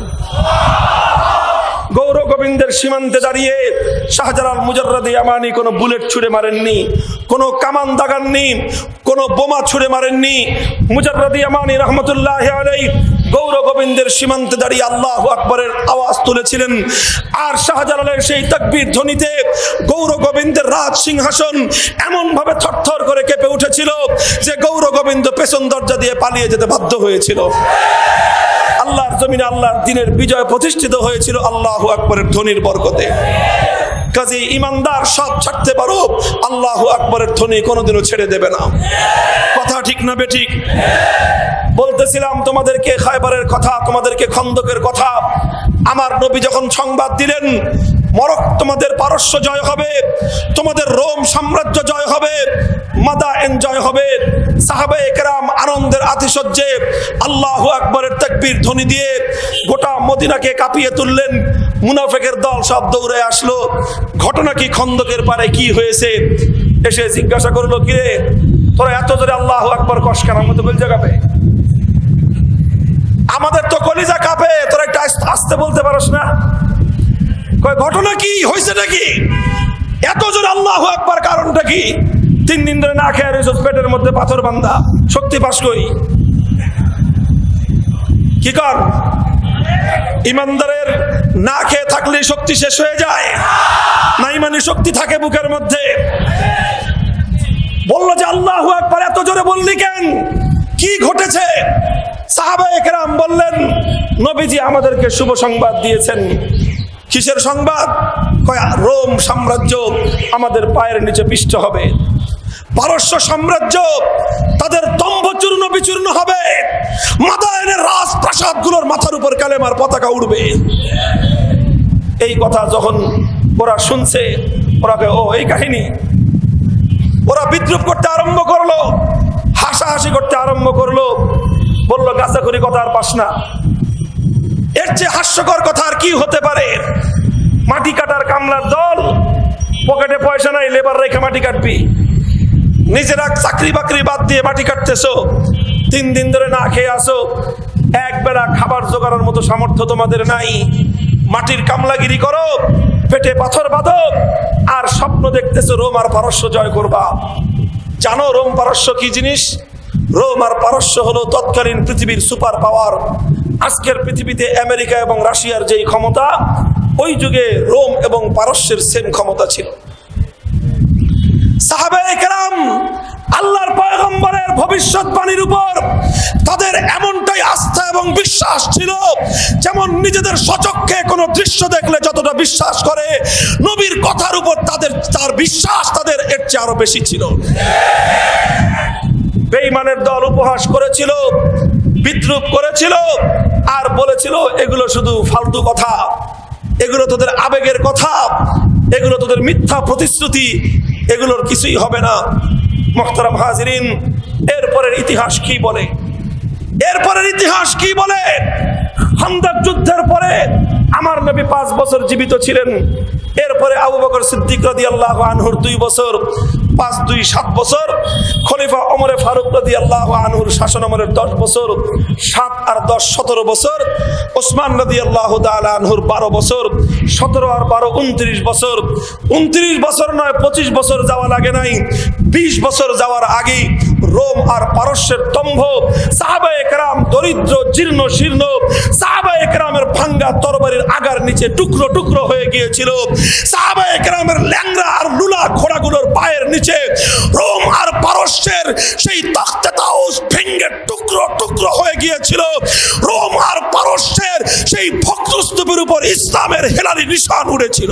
গৌর গোবিন্দের সীমান্তে দাঁড়িয়ে শাহজালাল মুজাররদে আমানি কোনো বুলেট ছুড়ে মারেননি, কোনো কামান দাগাননি, কোনো বোমা ছুড়ে মারেননি। মুজাররদে আমানি রহমতুল্লাহি আলাইহি গৌর গোবিন্দের সীমান্তে দাঁড়িয়ে আল্লাহু আকবরের আওয়াজ তুলেছিলেন। আর শাহজালালের সেই তাকবীর ধ্বনিতে গৌর গোবিন্দের রাজ সিংহাসন এমন ভাবে থরথর করে কেঁপে উঠেছিল যে গৌর গোবিন্দ পেছন দরজা দিয়ে পালিয়ে যেতে বাধ্য হয়েছিল। আল্লাহর জমিনে আল্লাহর দ্বীনের বিজয় প্রতিষ্ঠিত হয়েছিল আল্লাহু আকবরের ধ্বনির বরকতে। কাজে ইমানদার সব ছাড়তে পারো, আল্লাহু আকবরের ধ্বনি কোনোদিনও ছেড়ে দেবে না। কথা ঠিক না বেঠিক? বলতেছিলাম তোমাদেরকে খায়বারের কথা, তোমাদেরকে খন্দকের কথা। আমার নবী যখন সংবাদ দিলেন তোমাদের পারস্য জয় হবে, তোমাদের রোম সাম্রাজ্য জয় হবে, মাদায়েন জয় হবে, সাহাবায়ে কেরাম আনন্দের আতিশয্যে আল্লাহু আকবরের তাকবীর ধ্বনি দিয়ে গোটা মদিনাকে কাঁপিয়ে তুললেন। মুনাফিকের দল সব দৌড়ে আসলো, ঘটনা কি খন্দকের পারে কি হয়েছে? এসে জিজ্ঞাসা করলো, কিরে তোরা এত জোরে আল্লাহু আকবর কস কেন? আমাদের কলিজা কাঁপে, আমাদের তো কলিজা কাঁপে, তোরা একটা আস্তে বলতে পারস না? কয় ঘটনা কি হয়েছে নাকি? এত জোরে আল্লাহু আকবার কারণটা কি? 3 দিন ধরে না খেয়ে রয়েছ, পেটের মধ্যে পাথর বান্ধা, শক্তি পাস কই? কি কর? ইমানদারের না খেয়ে থাকলে শক্তি শেষ হয়ে যায় না, ইমানি শক্তি থাকে বুকের মধ্যে। বলল যে আল্লাহু আকবার এত জোরে বললি কেন, কি ঘটেছে? সাহাবায়ে কেরাম বললেন, নবীজি আমাদেরকে শুভ সংবাদ দিয়েছেন। কিসের সংবাদ? কয় রোম সাম্রাজ্য আমাদের পায়ের নিচে পিষ্ট হবে, পারস্য সাম্রাজ্য তাদের দম্ভ চূর্ণ বিচূর্ণ হবে, মাদায়েনের রাজপ্রাসাদগুলোর মাথার উপর কালেমার পতাকা উড়বে। এই কথা যখন ওরা শুনছে, ওরা ও এই কাহিনী, ওরা বিদ্রুপ করতে আরম্ভ করলো, হাসাহাসি করতে আরম্ভ করলো। বললো গাছাখড়ি কথা আর পাস না, এর চেয়ে হাস্যকর কথা আর কি হতে পারে? মাটি কাটার কামলার দল, পকেটে পয়সা নাই, লেবার রেখে মাটি কাটবি, নিজেরা চাকরি বাকরি বাদ দিয়ে মাটি কাটতেছো, 3 দিন ধরে না খেয়ে আসো, এক বেলা খাবার জোগাড়ের মতো সামর্থ্য তোমাদের নাই, মাটির কামলাগিরি করো, পেটে পাথর বাঁধো, আর স্বপ্ন দেখতেছো রোম আর পারস্য জয় করবা। জানো রোম পারস্য কি জিনিস? রোম আর পারস্য হলো তৎকালীন পৃথিবীর সুপার পাওয়ার। আজকের পৃথিবীতে আমেরিকা এবং রাশিয়ার যেই ক্ষমতা, ওই যুগে রোম এবং পারস্যের সেম ক্ষমতা ছিল। সাহাবায়ে কেরাম আল্লাহর পয়গম্বরের ভবিষ্যৎবাণীর উপর তাদের এমনটাই আস্থা এবং বিশ্বাস ছিল, যেমন নিজেদের স্বচক্ষে কোনো দৃশ্য দেখলে যতটা বিশ্বাস করে, নবীর কথার উপর তার বিশ্বাস তাদের এর চেয়ে আরো বেশি ছিল। বেঈমানের দল উপহাস করেছিল, বিদ্রুপ করেছিল, আর বলেছিল এগুলো শুধু ফালতু কথা, এগুলো তোদের আবেগের কথা, এগুলো তোদের মিথ্যা প্রতিশ্রুতি, এগুলোর কিছুই হবে না। মুহতারাম হাজিরিন, এরপরের ইতিহাস কি বলে? এরপরের ইতিহাস কি বলে? খান্দক যুদ্ধের পরে আমার নবী 5 বছর জীবিত ছিলেন। এরপরে আবু বকর সিদ্দিক রাদিয়াল্লাহু আনহুর 2 বছর, 5 2 7 বছর, খলিফা ওমরে ফারুক রাদিয়াল্লাহু আনহুর শাসনামলের 10 বছর, 7 আর 10 17 বছর, ওসমান রাদিয়াল্লাহু তাআলা আনহুর 12 বছর, 17 আর 12 29 বছর। 29 বছর নয়, 25 বছর যাওয়া লাগে নাই, 20 বছর যাওয়ার আগেই রোম আর পারস্যের দম্ভ, সাহাবায়ে কেরাম দরিদ্র জীর্ণ শীর্ণ, সাহাবায়ে কেরামের ভাঙ্গা তরবারির আগার নিচে টুকরো টুকরো হয়ে গিয়েছিল। সাহাবায়ে কেরামের ল্যাংড়া আর লুলা ঘোড়াগুলোর পায়ের নিচে রোম আর পারস্যের সেই তখতে তাউস ভেঙে টুকরো টুকরো হয়ে গিয়েছিল। রোম আর পারস্যের সেই ভক্তস্তূপের উপর ইসলামের হেলালি নিশান উড়েছিল।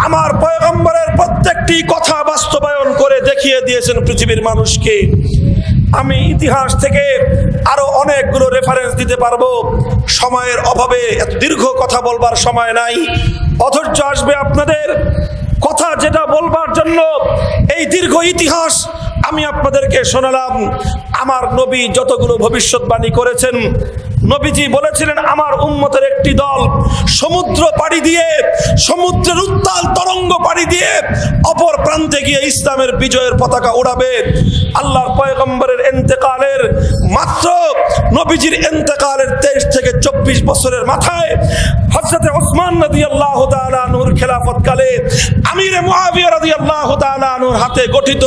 আমার পয়গম্বরের প্রত্যেকটি কথা বাস্তবায়ন করে দেখিয়ে দিয়েছেন পৃথিবীর মানুষকে। আমি ইতিহাস থেকে আরো অনেকগুলো রেফারেন্স দিতে পারবো, সময়ের অভাবে এত দীর্ঘ কথা বলবার সময় নাই। অধৈর্য আসবে আপনাদের। কথা যেটা বলবার জন্য এই দীর্ঘ ইতিহাস আমি আপনাদেরকে শোনালাম। আমার নবী যতগুলো ভবিষ্যৎবাণী করেছেন, নবীজি বলেছিলেন আমার উম্মতের একটি দল সমুদ্র পাড়ি দিয়ে, সমুদ্রের উত্তাল তরঙ্গ পাড়ি দিয়ে অপর প্রান্তে গিয়ে ইসলামের বিজয়ের পতাকা উড়াবে। আল্লাহর পয়গম্বরের ইন্তেকালের মাত্র নবীজির ইন্তেকালের 23 থেকে 24 বছরের মাথায় হযরত ওসমান রাদিয়াল্লাহু তাআলা আনহুর খেলাফতকালে আমিরে মুআবিয়া রাদিয়াল্লাহু তাআলা আনহুর হাতে গঠিত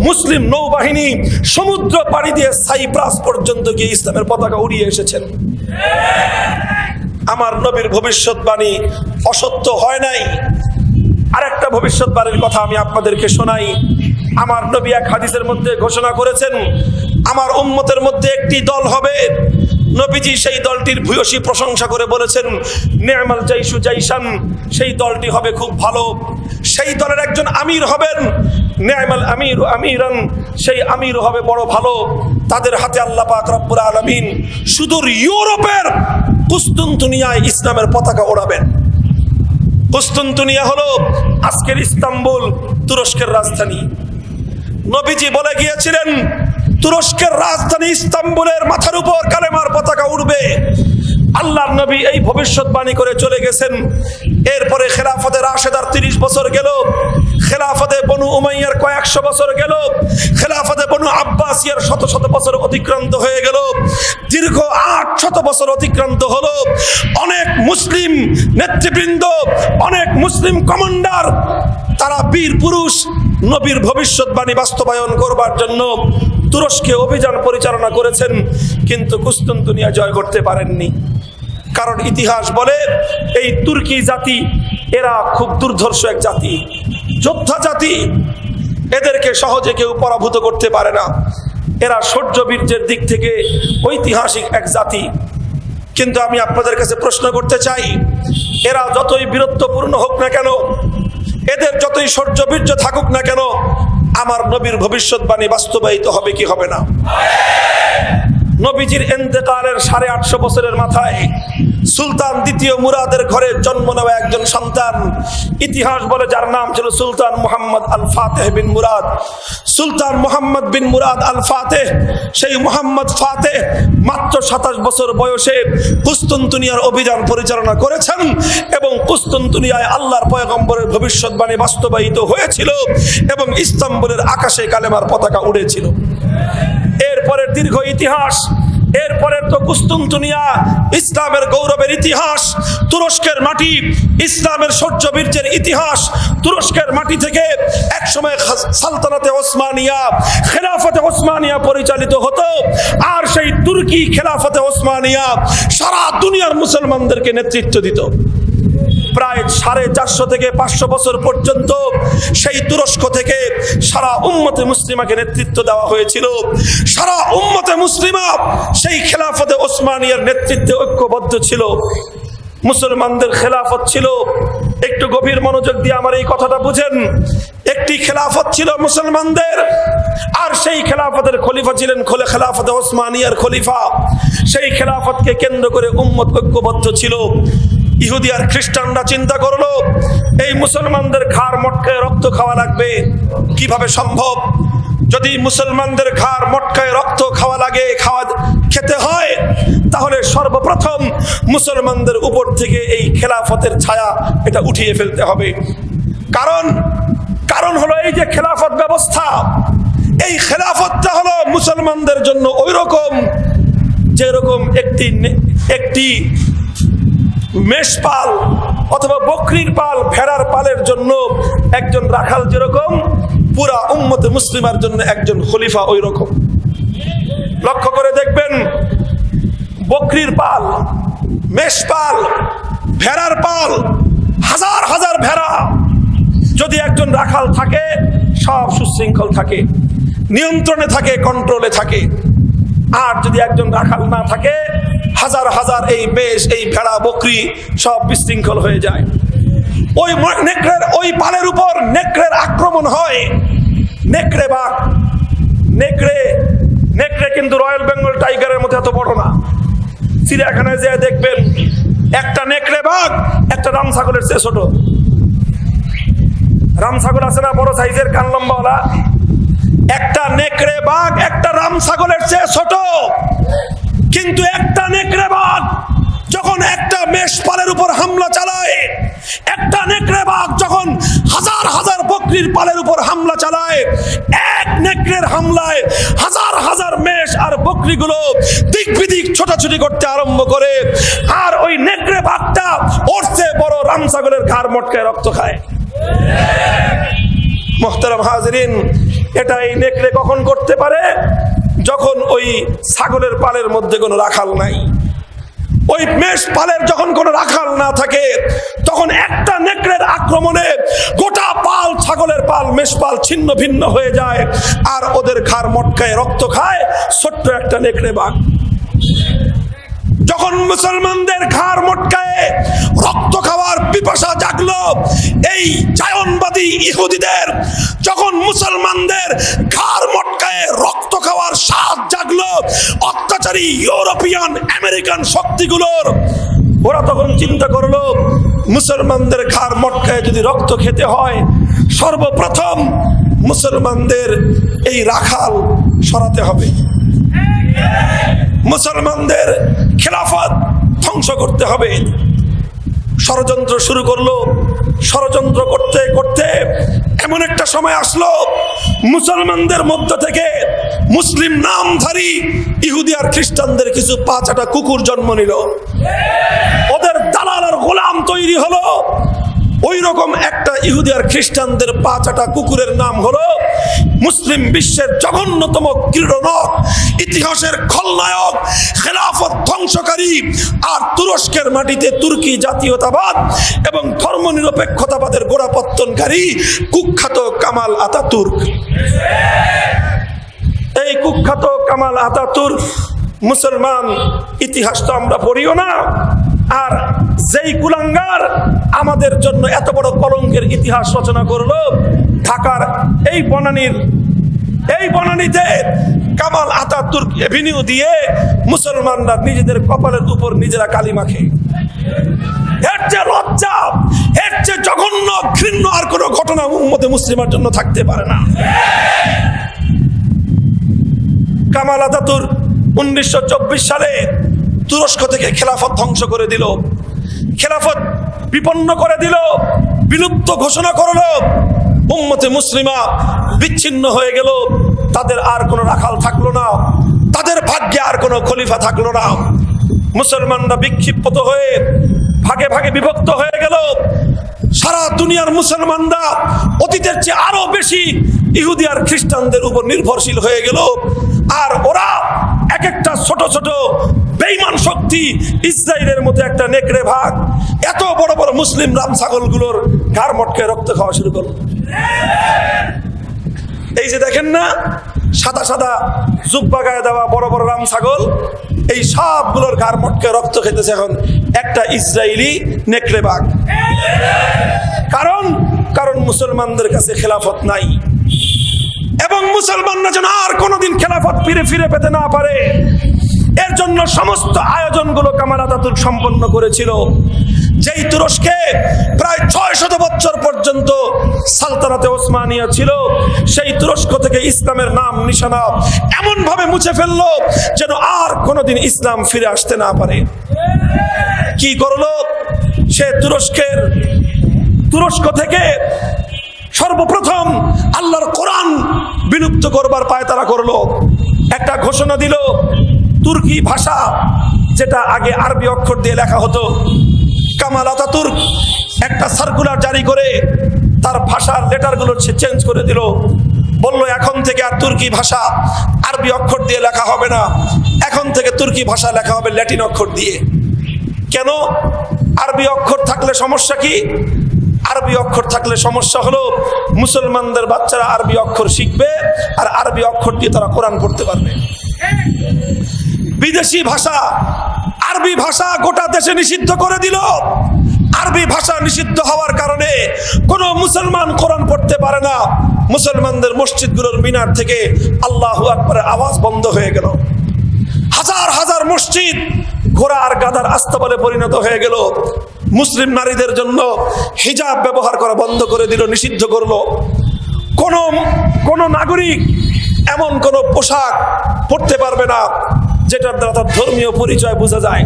মুসলিম নৌবাহিনী সমুদ্র পাড়ি দিয়ে সাইপ্রাস পর্যন্ত গিয়ে ইসলামের পতাকা উড়িয়ে এসেছেন। আমার নবীর ভবিষ্যৎবাণী অসত্য হয় নাই। আরেকটা ভবিষ্যৎবাণীর কথা আমি আপনাদেরকে শোনাই। আমার নবী এক হাদিসের মধ্যে ঘোষণা করেছেন আমার উম্মতের মধ্যে একটি দল হবে। নবীজি সেই দলটির ভূয়সী প্রশংসা করে বলেছেন নি'মাল জাইশু জাইশান, সেই দলটি হবে খুব ভালো। সেই দলের একজন আমির হবেন নি'মাল আমিরু আমিরান, সেই আমির হবে বড় ভালো। তাদের হাতে আল্লাহ পাক রব্বুল আলামিন সুদূর ইউরোপের কুস্তুনতুনিয়ায় ইসলামের পতাকা ওড়াবেন। কুস্তুনতুনিয়া হলো আজকের ইস্তাম্বুল, তুরস্কের রাজধানী। নবীজি বলে গিয়েছিলেন তুরস্কের রাজধানী ইস্তাম্বুলের মাথার উপর কালেমার পতাকা উঠবে। আল্লাহর নবী এই ভবিষ্যৎবাণী করে চলে গেছেন। এরপরে খেলাফতে রাশেদার 30 বছর গেল, খেলাফতে বনু উমাইয়ার কয়েকশো বছর গেল, খেলাফতে বনু আব্বাসিয়ার শত শত বছর অতিক্রান্ত হয়ে গেল, দীর্ঘ 800 বছর অতিক্রান্ত হলো। অনেক মুসলিম নেতৃবৃন্দ, অনেক মুসলিম কমান্ডার, তারা বীর পুরুষ নবীর ভবিষ্যৎবাণী বাস্তবায়ন করবার জন্য তুরস্কে অভিযান পরিচালনা করেছেন, কিন্তু কুস্তুনতুনিয়া জয় করতে পারেননি। কারণ ইতিহাস বলে এই তুর্কি জাতি এরা খুব দুর্ধর্ষ এক জাতি, যোদ্ধা জাতি, এদেরকে সহজে কেউ পরাভূত করতে পারে না। এরা শৌর্য বীর্যের দিক থেকে ঐতিহাসিক এক জাতি। কিন্তু আমি আপনাদের কাছে প্রশ্ন করতে চাই, এরা যতই বীরত্বপূর্ণ হোক না কেন, এদের যতই শৌর্য বীর্য থাকুক না কেন, আমার নবীর ভবিষ্যৎবাণী বাস্তবায়িত হবে কি হবে না? নবীজির ইন্তেকালের 850 বছরের মাথায় সুলতান দ্বিতীয় মুরাদের ঘরে জন্ম নেওয়া একজন সন্তান, ইতিহাস বলে যার নাম ছিল সুলতান মুহাম্মদ আল ফাতেহ বিন মুরাদ। সুলতান মুহাম্মদ বিন মুরাদ আল ফাতেহ, সেই মুহাম্মদ ফাতেহ মাত্র 27 বছর বয়সে কুস্তুনতুনিয়ার অভিযান পরিচালনা করেছেন এবং কুস্তুনতুনিয়ায় আল্লাহর পয়গম্বরের ভবিষ্যৎবাণী বাস্তবায়িত হয়েছিল এবং ইস্তাম্বুলের আকাশে কালেমার পতাকা উড়েছিল। এরপরের দীর্ঘ ইতিহাস, এরপরে তো কুস্তুনতুনিয়া ইসলামের গৌরবের ইতিহাস, তুরস্কের মাটি ইসলামের শৌর্য বীর্যের ইতিহাস। তুরস্কের মাটি থেকে একসময় সালতানাতে ওসমানিয়া, খেলাফতে ওসমানিয়া পরিচালিত হতো, আর সেই তুর্কি খেলাফতে ওসমানিয়া সারা দুনিয়ার মুসলমানদেরকে নেতৃত্ব দিত। প্রায় 450 থেকে 500 বছর পর্যন্ত সেই তুরস্ক থেকে সারা উম্মতে মুসলিমাকে নেতৃত্ব দেওয়া হয়েছিল। সারা উম্মতে মুসলিমা সেই খেলাফতে ওসমানিয়ার নেতৃত্বে ঐক্যবদ্ধ ছিল। মুসলমানদের খেলাফত ছিল, একটু গভীর মনোযোগ দিয়ে আমার এই কথাটা বুঝেন, একটি খেলাফত ছিল মুসলমানদের, আর সেই খেলাফতের খলিফা ছিলেন খেলাফতে ওসমানিয়ার খলিফা। সেই খেলাফতকে কেন্দ্র করে উম্মত ঐক্যবদ্ধ ছিল। ইহুদি আর খ্রিস্টানরা চিন্তা করলো এই মুসলমানদের ঘাড় মটকায় রক্ত খাওয়া লাগবে, কিভাবে সম্ভব? যদি মুসলমানদের ঘাড় মটকায় রক্ত খাওয়া লাগে, খেতে হয়, তাহলে সর্বপ্রথম মুসলমানদের উপর থেকে এই খেলাফতের ছায়া এটা উঠিয়ে ফেলতে হবে। কারণ হলো এই যে খেলাফত ব্যবস্থা, এই খেলাফতটা হলো মুসলমানদের জন্য ওই রকম যেরকম একটি মেষপাল অথবা বকরির পাল, ভেড়ার পালের জন্য একজন রাখাল যেরকম, পুরা উম্মতে মুসলিমার জন্য একজন খলিফা ওই রকম। লক্ষ্য করে দেখবেন, বকরির পাল, মেষপাল, ভেড়ার পাল, হাজার হাজার ভেড়া, যদি একজন রাখাল থাকে সব সুশৃঙ্খল থাকে, নিয়ন্ত্রণে থাকে, কন্ট্রোলে থাকে। আর যদি একজন রাখাল না থাকে, হাজার হাজার এই ভেড়া বকরি সব বিশৃঙ্খল হয়ে যায়। ওই নেকড়ের ওই পালের উপর নেকড়ের আক্রমণ হয়। নেকড়ে বাঘ, নেকড়ে কিন্তু রয়্যাল বেঙ্গল টাইগারের মতো এত বড় না। চিড়িয়াখানায় যেয়ে দেখবেন একটা নেকড়ে বাঘ একটা রাম ছাগলের চেয়ে ছোট। রাম ছাগল আছে না বড় সাইজের কান লম্বাওয়ালা, একটা নেকড়ে বাঘ একটা রাম ছাগলের চেয়ে ছোট। কিন্তু একটা নেকড়ে বাঘ যখন একটা মেষপালের উপর হামলা চালায়, একটা নেকড়ে বাঘ যখন হাজার হাজার বকরির পালের উপর হামলা চালায়, এক নেকড়ের হামলায় হাজার হাজার মেষ আর বকরিগুলো দিক বিদিক ছোটাছুটি করতে আরম্ভ করে। আর ওই নেকড়ে বাঘটা ওর চেয়ে বড় রাম ছাগলের ঘাড় মটকায় রক্ত খায়। মুহতারাম হাজিরিন, এটা এই নেকড়ে কখন করতে পারে? যখন ওই ছাগলের পালের মধ্যে কোনো রাখাল নাই, ওই মেষ পালের যখন কোনো রাখাল না থাকে, তখন একটা নেকড়ের আক্রমণে গোটা পাল, ছাগলের পাল, মেষ পাল ছিন্ন ভিন্ন হয়ে যায় আর ওদের ঘাড় মটকায় রক্ত খায় ছোট্ট একটা নেকড়ে বাঘ। যখন মুসলমানদের ঘাড় মটকায় রক্ত খাওয়ার পিপাসা জাগলো এই জায়নবাদী ইহুদিদের, যখন মুসলমানদের ঘাড় মটকায় রক্ত খাওয়ার স্বাদ জাগলো অত্যাচারী ইউরোপিয়ান আমেরিকান শক্তিগুলোর, ওরা তখন চিন্তা করলো মুসলমানদের ঘাড় মটকায় যদি রক্ত খেতে হয়, সর্বপ্রথম মুসলমানদের এই রাখাল সরাতে হবে, মুসলমানদের খেলাফত ধ্বংস করতে হবে। ষড়যন্ত্র শুরু করলো। ষড়যন্ত্র করতে করতে এমন একটা সময় আসলো, মুসলমানদের মধ্য থেকে মুসলিম নামধারী ইহুদি আর খ্রিস্টানদের কিছু পাঁচাটা কুকুর জন্ম নিল। ওদের দালাল আর গোলাম তৈরি হলো। ওই রকম একটা ইহুদি আর খ্রিস্টানদের পাঁচাটা কুকুরের নাম হলো মুসলিম বিশ্বের জঘন্যতম ক্রীড়নক, ইতিহাসের খলনায়ক, খেলাফত ধ্বংসকারী আর তুরস্কের মাটিতে তুর্কি জাতীয়তাবাদ এবং ধর্মনিরপেক্ষতাবাদের গোড়াপত্তনকারী কুখ্যাত কামাল আতাতুর্ক। এই কুখ্যাত কামাল আতাতুর্ক মুসলমান ইতিহাস তো আমরা পড়িও না, আর যেই কুলাঙ্গার আমাদের জন্য এত বড় কলঙ্কের ইতিহাস রচনা করলো, ঢাকার এই বনানীতে কামাল আতাতুর্ক এভিনিউ দিয়ে মুসলমানরা নিজেদের কপালের উপর নিজেরা কালি মাখে। এর চেয়ে লজ্জা, এর চেয়ে জঘন্য ঘৃণ্য আর কোনো ঘটনা উম্মতে মুসলিমার জন্য থাকতে পারে না। কামাল আতাতুর্ক 1924 সালে তুরস্ক থেকে খেলাফত ধ্বংস করে দিল, খেলাফত বিপন্ন করে দিল, বিলুপ্ত ঘোষণা করলো। উম্মতে মুসলিমা বিচ্ছিন্ন হয়ে গেল, তাদের আর কোনো রাখাল থাকলো না, তাদের ভাগ্যে আর কোনো খলিফা থাকলো না। মুসলমানরা বিক্ষিপ্ত হয়ে ভাগে ভাগে বিভক্ত হয়ে গেল। সারা দুনিয়ার মুসলমানরা অতীতের চেয়ে আরো বেশি ইহুদি আর খ্রিস্টানদের উপর নির্ভরশীল হয়ে গেল। আর ওরা এক একটা ছোট ছোট বেঈমান শক্তি, ইসরায়েলের মতো একটা নেকড়ে ভাগ, এত বড় বড় মুসলিম রাম ছাগলগুলোর ঘাড় মটকে রক্ত খাওয়া শুরু করলো। এই যে দেখেন না, সাদা সাদা জুব্বা গায়ে দেওয়া বড় বড় রাম ছাগল, এই সবগুলোর ঘাড় মটকে রক্ত খেতেছে এখন একটা ইসরায়েলি নেকড়ে বাঘ। কারণ মুসলমানদের কাছে খেলাফত নাই, এবং মুসলমানরা যেন আর কোনোদিন খেলাফত ফিরে পেতে না পারে, এর জন্য সমস্ত আয়োজনগুলো কামাল আতাতুর্ক সম্পন্ন করেছিল। যেই তুরস্কে প্রায় 600 বছর পর্যন্ত সালতানাতে ওসমানিয়া ছিল, সেই তুরস্ক থেকে ইসলামের নাম নিশানা এমন ভাবে মুছে ফেললো যেন আর কোনোদিন ইসলাম ফিরে আসতে না পারে। কি করলো সে? তুরস্ক থেকে সর্বপ্রথম আল্লাহর কোরআন বিলুপ্ত করবার পায়তারা করলো। একটা ঘোষণা দিল, তুর্কি ভাষা যেটা আগে আরবি অক্ষর দিয়ে লেখা হতো, কামাল আতাতুর্ক একটা সার্কুলার জারি করে তার ভাষার লেটারগুলো সে চেঞ্জ করে দিল। বলল এখন থেকে আর তুর্কি ভাষা আরবি অক্ষর দিয়ে লেখা হবে না, এখন থেকে তুর্কি ভাষা লেখা হবে ল্যাটিন অক্ষর দিয়ে। কেন? আরবি অক্ষর থাকলে সমস্যা কি? আরবি অক্ষর থাকলে সমস্যা হলো মুসলমানদের বাচ্চারা আরবি অক্ষর শিখবে আর আরবি অক্ষর দিয়ে তারা কোরআন পড়তে পারবে। বিদেশি ভাষা, আরবি ভাষা গোটা দেশে নিষিদ্ধ করে দিল। আরবি ভাষা নিষিদ্ধ হওয়ার কারণে কোনো মুসলমান কোরআন পড়তে পারে না। মুসলমানদের মসজিদগুলোর মিনার থেকে আল্লাহু আকবারের আওয়াজ বন্ধ হয়ে গেল। হাজার হাজার মসজিদ ঘোড়া আর গাধার আস্তাবলে পরিণত হয়ে গেল। মুসলিম নারীদের জন্য হিজাব ব্যবহার করা বন্ধ করে দিল, নিষিদ্ধ করলো। কোন নাগরিক এমন কোন পোশাক পরতে পারবে না যেটার দ্বারা তার ধর্মীয় পরিচয় বোঝা যায়।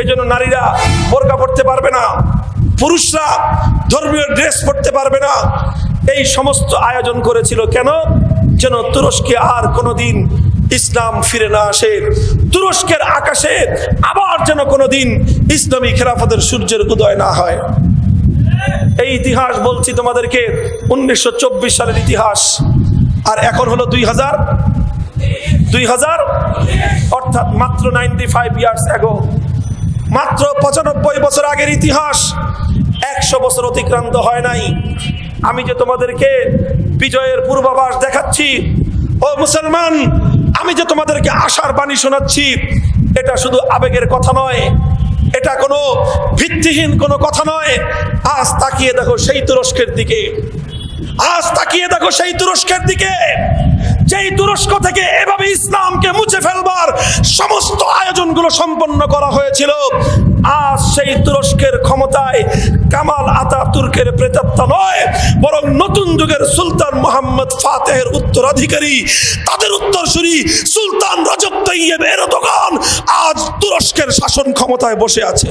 এই জন্য নারীরা বোরকা পরতে পারবে না, পুরুষরা ধর্মীয় ড্রেস পরতে পারবে না। এই সমস্ত আয়োজন করেছিল কেন? যেন তুরস্কে আর কোনোদিন ইসলাম ফিরে না আসে, তুরস্কের আকাশে আবার যেন কোনোদিন ইসলামী খেলাফতের সূর্যের উদয় না হয়। এই ইতিহাস বলছি তোমাদেরকে, 1924 সালের ইতিহাস, আর এখন হলো 2000 অর্থাৎ মাত্র 95 ইয়ার্স অ্যাগো, মাত্র 95 বছর আগের ইতিহাস। 100 বছর অতিক্রান্ত হয় নাই। আমি যে তোমাদেরকে বিজয়ের পূর্বাভাস দেখাচ্ছি, ও মুসলমান, আমি যে তোমাদেরকে আশার বাণী শোনাচ্ছি, এটা শুধু আবেগের কথা নয়, এটা কোনো ভিত্তিহীন কোনো কথা নয়। আজ তাকিয়ে দেখো সেই তুরস্কের দিকে, আজ তাকিয়ে দেখো সেই তুরস্কের দিকে, যেই তুরস্ক থেকে এভাবে ইসলামকে মুছে ফেলবার সমস্ত আয়োজনগুলো সম্পন্ন করা হয়েছিল। আজ সেই তুরস্কের ক্ষমতায় কামাল আতাতুর্কের প্রেতাত্মা নয়, বরং নতুন যুগের সুলতান মোহাম্মদ ফাতেহের উত্তরাধিকারী, তাদের উত্তরসূরি সুলতান রজব তাইয়েব এরদোগান আজ তুরস্কের শাসন ক্ষমতায় বসে আছে।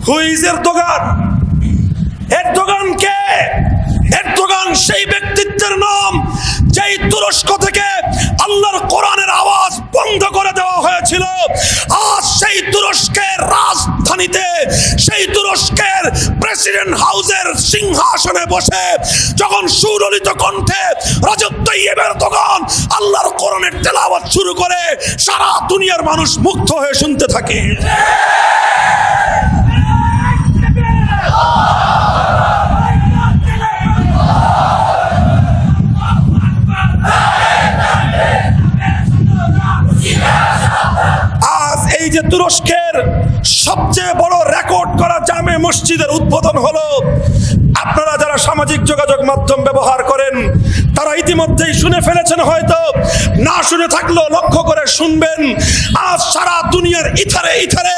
Who is Erdogan? Erdogan K? Erdogan সেই ব্যক্তিত্বের নাম যেই তুরস্ক থেকে আল্লাহর কোরআনের আওয়াজ বন্ধ করে দেওয়া হয়েছিল। আজ সেই তুরস্কের রাজধানীতে, সেই তুরস্কের প্রেসিডেন্ট হাউসের সিংহাসনে বসে যখন সুললিত কণ্ঠে রজব তাইয়েব এরদোগান আল্লাহর কোরআনের তেলাওয়াত শুরু করে, সারা দুনিয়ার মানুষ মুগ্ধ হয়ে শুনতে থাকে। আজ এই যে তুরস্কের সবচেয়ে বড় রেকর্ড করা জামে মসজিদের উদ্বোধন হলো, আপনারা যারা সামাজিক যোগাযোগ মাধ্যম ব্যবহার করেন তারা ইতিমধ্যেই শুনে ফেলেছেন, হয়তো না শুনে থাকলেও লক্ষ্য করে শুনবেন। আজ সারা দুনিয়ার ইথারে ইথারে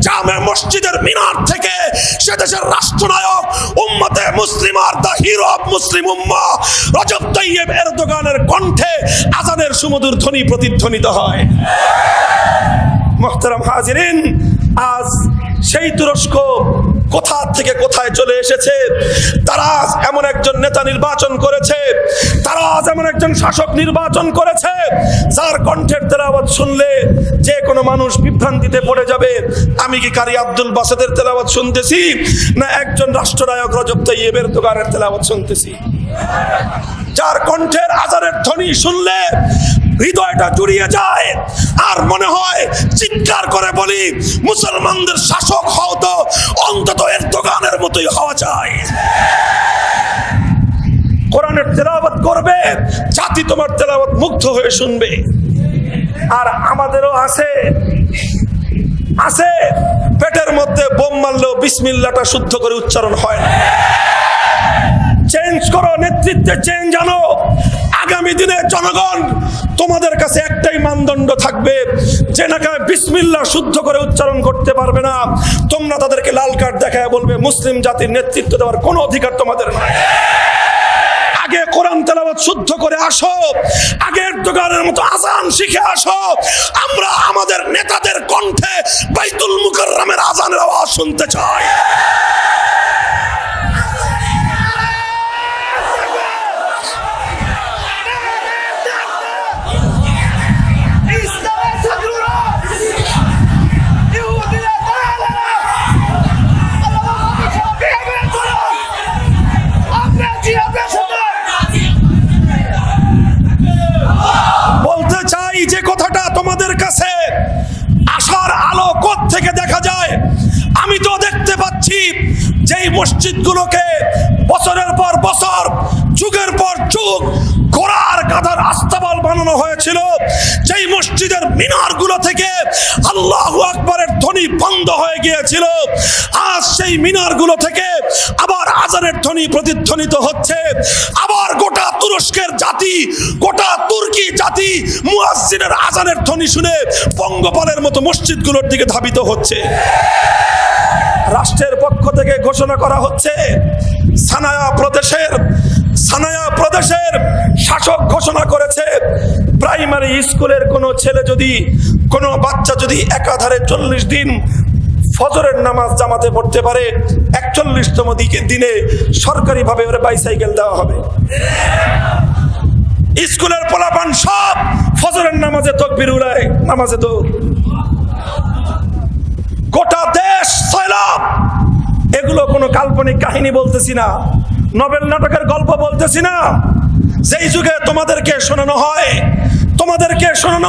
জামে মসজিদের মিনার থেকে সে দেশের রাষ্ট্রনায়ক উম্মতে মুসলিমার, দা হিরো অফ মুসলিম উম্মাহ রজব তাইয়েব এরদোগানের কণ্ঠে আজানের সুমধুর ধ্বনি প্রতিধ্বনিত হয়। মুহতারাম হাজিরিন, আজ সেই তুরস্ক কোথা থেকে কোথায় চলে এসেছে। তারা এমন একজন নেতা নির্বাচন করেছে, তারা আজ এমন একজন শাসক নির্বাচন করেছে যার কণ্ঠের তেলাওয়াত শুনলে যে কোনো মানুষ বিভ্রান্তিতে পড়ে যাবে। আমি কি কারি আব্দুল বাসেদের তেলাওয়াত শুনতেছি, না একজন রাষ্ট্রনায়ক রজব তাইয়েব এরদোগানের তেলাওয়াত শুনতেছি? যার কণ্ঠের আজানের ধ্বনি শুনলে হৃদয়টা জুড়িয়ে যায়, আর মনে হয় চিৎকার করে বলি, মুসলমানদের শাসক হও তো অন্তত এরদোগানের মতোই হওয়া চাই। কোরআনের তেলাওয়াত করবে, জাতি তোমার তেলাওয়াত মুগ্ধ হয়ে শুনবে। আর আমাদেরও আছে পেটের মধ্যে বোম মারলেও বিসমিল্লাহটা শুদ্ধ করে উচ্চারণ হয় না। চেঞ্জ করো, নেতৃত্বে চেঞ্জ আনো। আগামী দিনে জনগণ তোমাদের কাছে একটাই মানদণ্ড থাকবে, যে নাকি বিসমিল্লাহ শুদ্ধ করে উচ্চারণ করতে পারবে না, তোমরা তাদেরকে লাল কার্ড দেখায় বলবে মুসলিম জাতির নেতৃত্ব দেওয়ার কোনো অধিকার তোমাদের নাই। আগে কোরআন তেলাওয়াত শুদ্ধ করে আসো, আগে এরদোগানের মতো আজান শিখে আসো। আমরা আমাদের নেতাদের কণ্ঠে বাইতুল মুকাররমের আজানের আওয়াজ শুনতে চাই। বছরের পর বছর, যুগের পর যুগ ঘোড়ার গাধার আস্তাবল বানানো হয়েছিল, যেই মসজিদের মিনারগুলো থেকে আল্লাহু আকবারের ধ্বনি বন্ধ হয়ে গিয়েছিল, আজ সেই মিনারগুলো থেকে আবার আজানের ধ্বনি প্রতিধ্বনিত হচ্ছে। আবার গোটা তুরস্কের জাতি, গোটা তুর্কি জাতি মুয়াজ্জিনের আজানের ধ্বনি শুনে পঙ্গপালের মতো মসজিদগুলোর দিকে ধাবিত হচ্ছে। রাষ্ট্রের পক্ষ থেকে ঘোষণা করা হচ্ছে, সানায়া প্রদেশের শাসক ঘোষণা করেছে, প্রাইমারি স্কুলের কোনো ছেলে যদি, কোনো বাচ্চা যদি একাধারে 40 দিন ফজরের নামাজ জামাতে পড়তে পারে, 41তম দিনে সরকারিভাবে ওর বাইসাইকেল দেওয়া হবে। স্কুলের পোলাপান সব ফজরের নামাজে তাকবীর উড়ায়, নামাজে তো গোটা দেশ সয়লাব। এগুলো কোনো কাল্পনিক কাহিনী বলতেছি না, নোবেল নাটকের গল্প বলতেছি না। যেই যুগে তোমাদেরকে শোনানো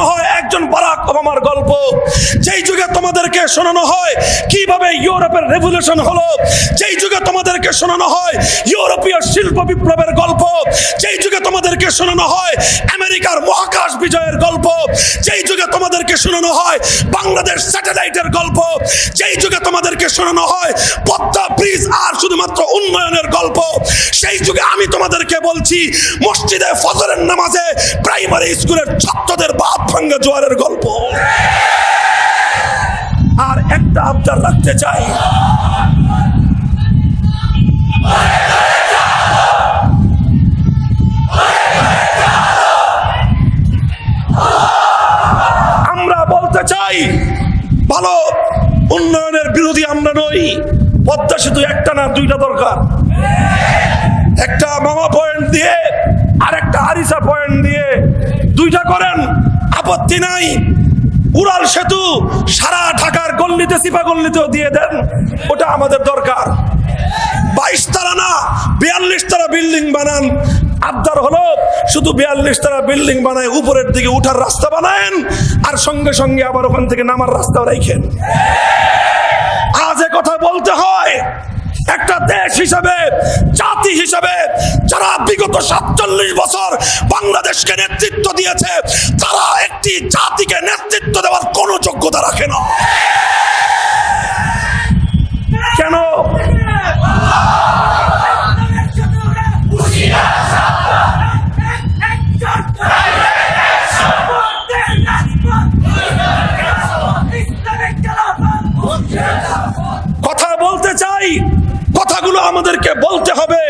হয় একজন বারাক ওবামার গল্প, যেই যুগে তোমাদেরকে শোনানো হয় কিভাবে ইউরোপের রেভলিউশন হলো, যেই যুগে তোমাদেরকে শোনানো হয় ইউরোপীয় শিল্প বিপ্লবের গল্প, যেই যুগে তোমাদেরকে শোনানো হয় আমেরিকার মহাকাশ বিজয়ের গল্প, যেই যুগে তোমাদেরকে শোনানো হয় বাংলাদেশ স্যাটেলাইটের গল্প, যেই যুগে তোমাদেরকে শোনানো হয় পদ্মা ব্রিজ আর শুধুমাত্র উন্নয়নের গল্প, সেই যুগে আমি তোমাদেরকে বলছি মসজিদে ফজরের নামাজে প্রাইমারি স্কুলের ছাত্রদের বাপ ভাঙ্গা জোয়ারের গল্প। আর একটা আবদার রাখতে চাই, আমরা বলতে চাই ভালো উন্নয়নের বিরোধী আমরা নই। পদ্মা সেতু একটা না দুইটা দরকার, একটা মামা পয়েন্ট দিয়ে আর একটা আরিসা পয়েন্ট দিয়ে দুইটা করেন, আপত্তি নাই। উড়াল সেতু সারা ঢাকার গল্লিতে চিপা গল্লিতেও দিয়ে দেন, ওটা আমাদের দরকার। 22 তলা না 42 তলা বিল্ডিং বানান। আবদার হলো শুধু 42 তলা বিল্ডিং বানায় উপরের দিকে উঠার রাস্তা বানায়েন, আর সঙ্গে সঙ্গে আবার ওখান থেকে নামার রাস্তাও রাখেন। আজ কথা বলতে হয়, একটা দেশ হিসাবে, জাতি হিসাবে যারা বিগত 47 বছর বাংলাদেশকে নেতৃত্ব দিয়েছে, তারা একটি জাতিকে নেতৃত্ব দেওয়ার কোনো যোগ্যতা রাখে না। কেন? কথা বলতে চাই, কথাগুলো আমাদেরকে বলতে হবে।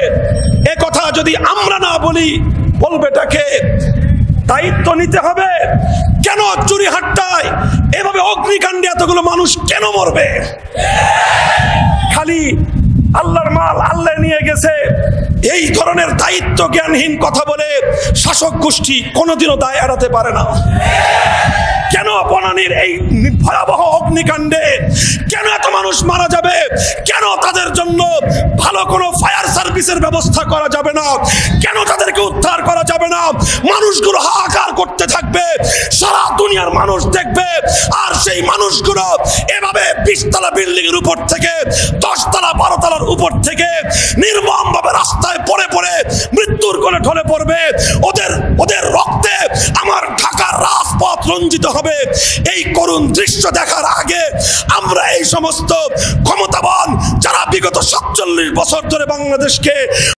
এ কথা যদি আমরা না বলি বলবেটাকে? দায়িত্ব নিতে হবে। কেন চুরিহাট্টায় এভাবে অগ্নিকাণ্ডে এতগুলো মানুষ কেন মরবে? খালি আল্লাহর মাল আল্লাহ নিয়ে গেছে, এই ধরনের দায়িত্ব জ্ঞানহীন কথা বলে শাসক গোষ্ঠী কোনোদিনও দায় এড়াতে পারে না। কেন বনানীর এই ভয়াবহ অগ্নিকাণ্ডে কেন এত মানুষ মারা যাবে? কেন তাদের জন্য ভালো কোনো ফায়ার সার্ভিসের ব্যবস্থা করা যাবে না? কেন তাদেরকে উদ্ধার করা যাবে না? মানুষগুলো হাহাকার করতে থাকবে, সারা দুনিয়ার মানুষ দেখবে, আর সেই মানুষগুলো এভাবে 20 তলা বিল্ডিং এর উপর থেকে 10 তলা 12 তলার উপর থেকে নির্মমভাবে রাস্তায় পড়ে পড়ে মৃত্যুর কোলে ঢলে পড়বে। ওদের রক্তে আমার ঢাকার রাজপথ রঞ্জিত হবে। এই করুণ দৃশ্য দেখার আগে আমরা এই সমস্ত ক্ষমতাবান যারা বিগত 47 বছর ধরে বাংলাদেশকে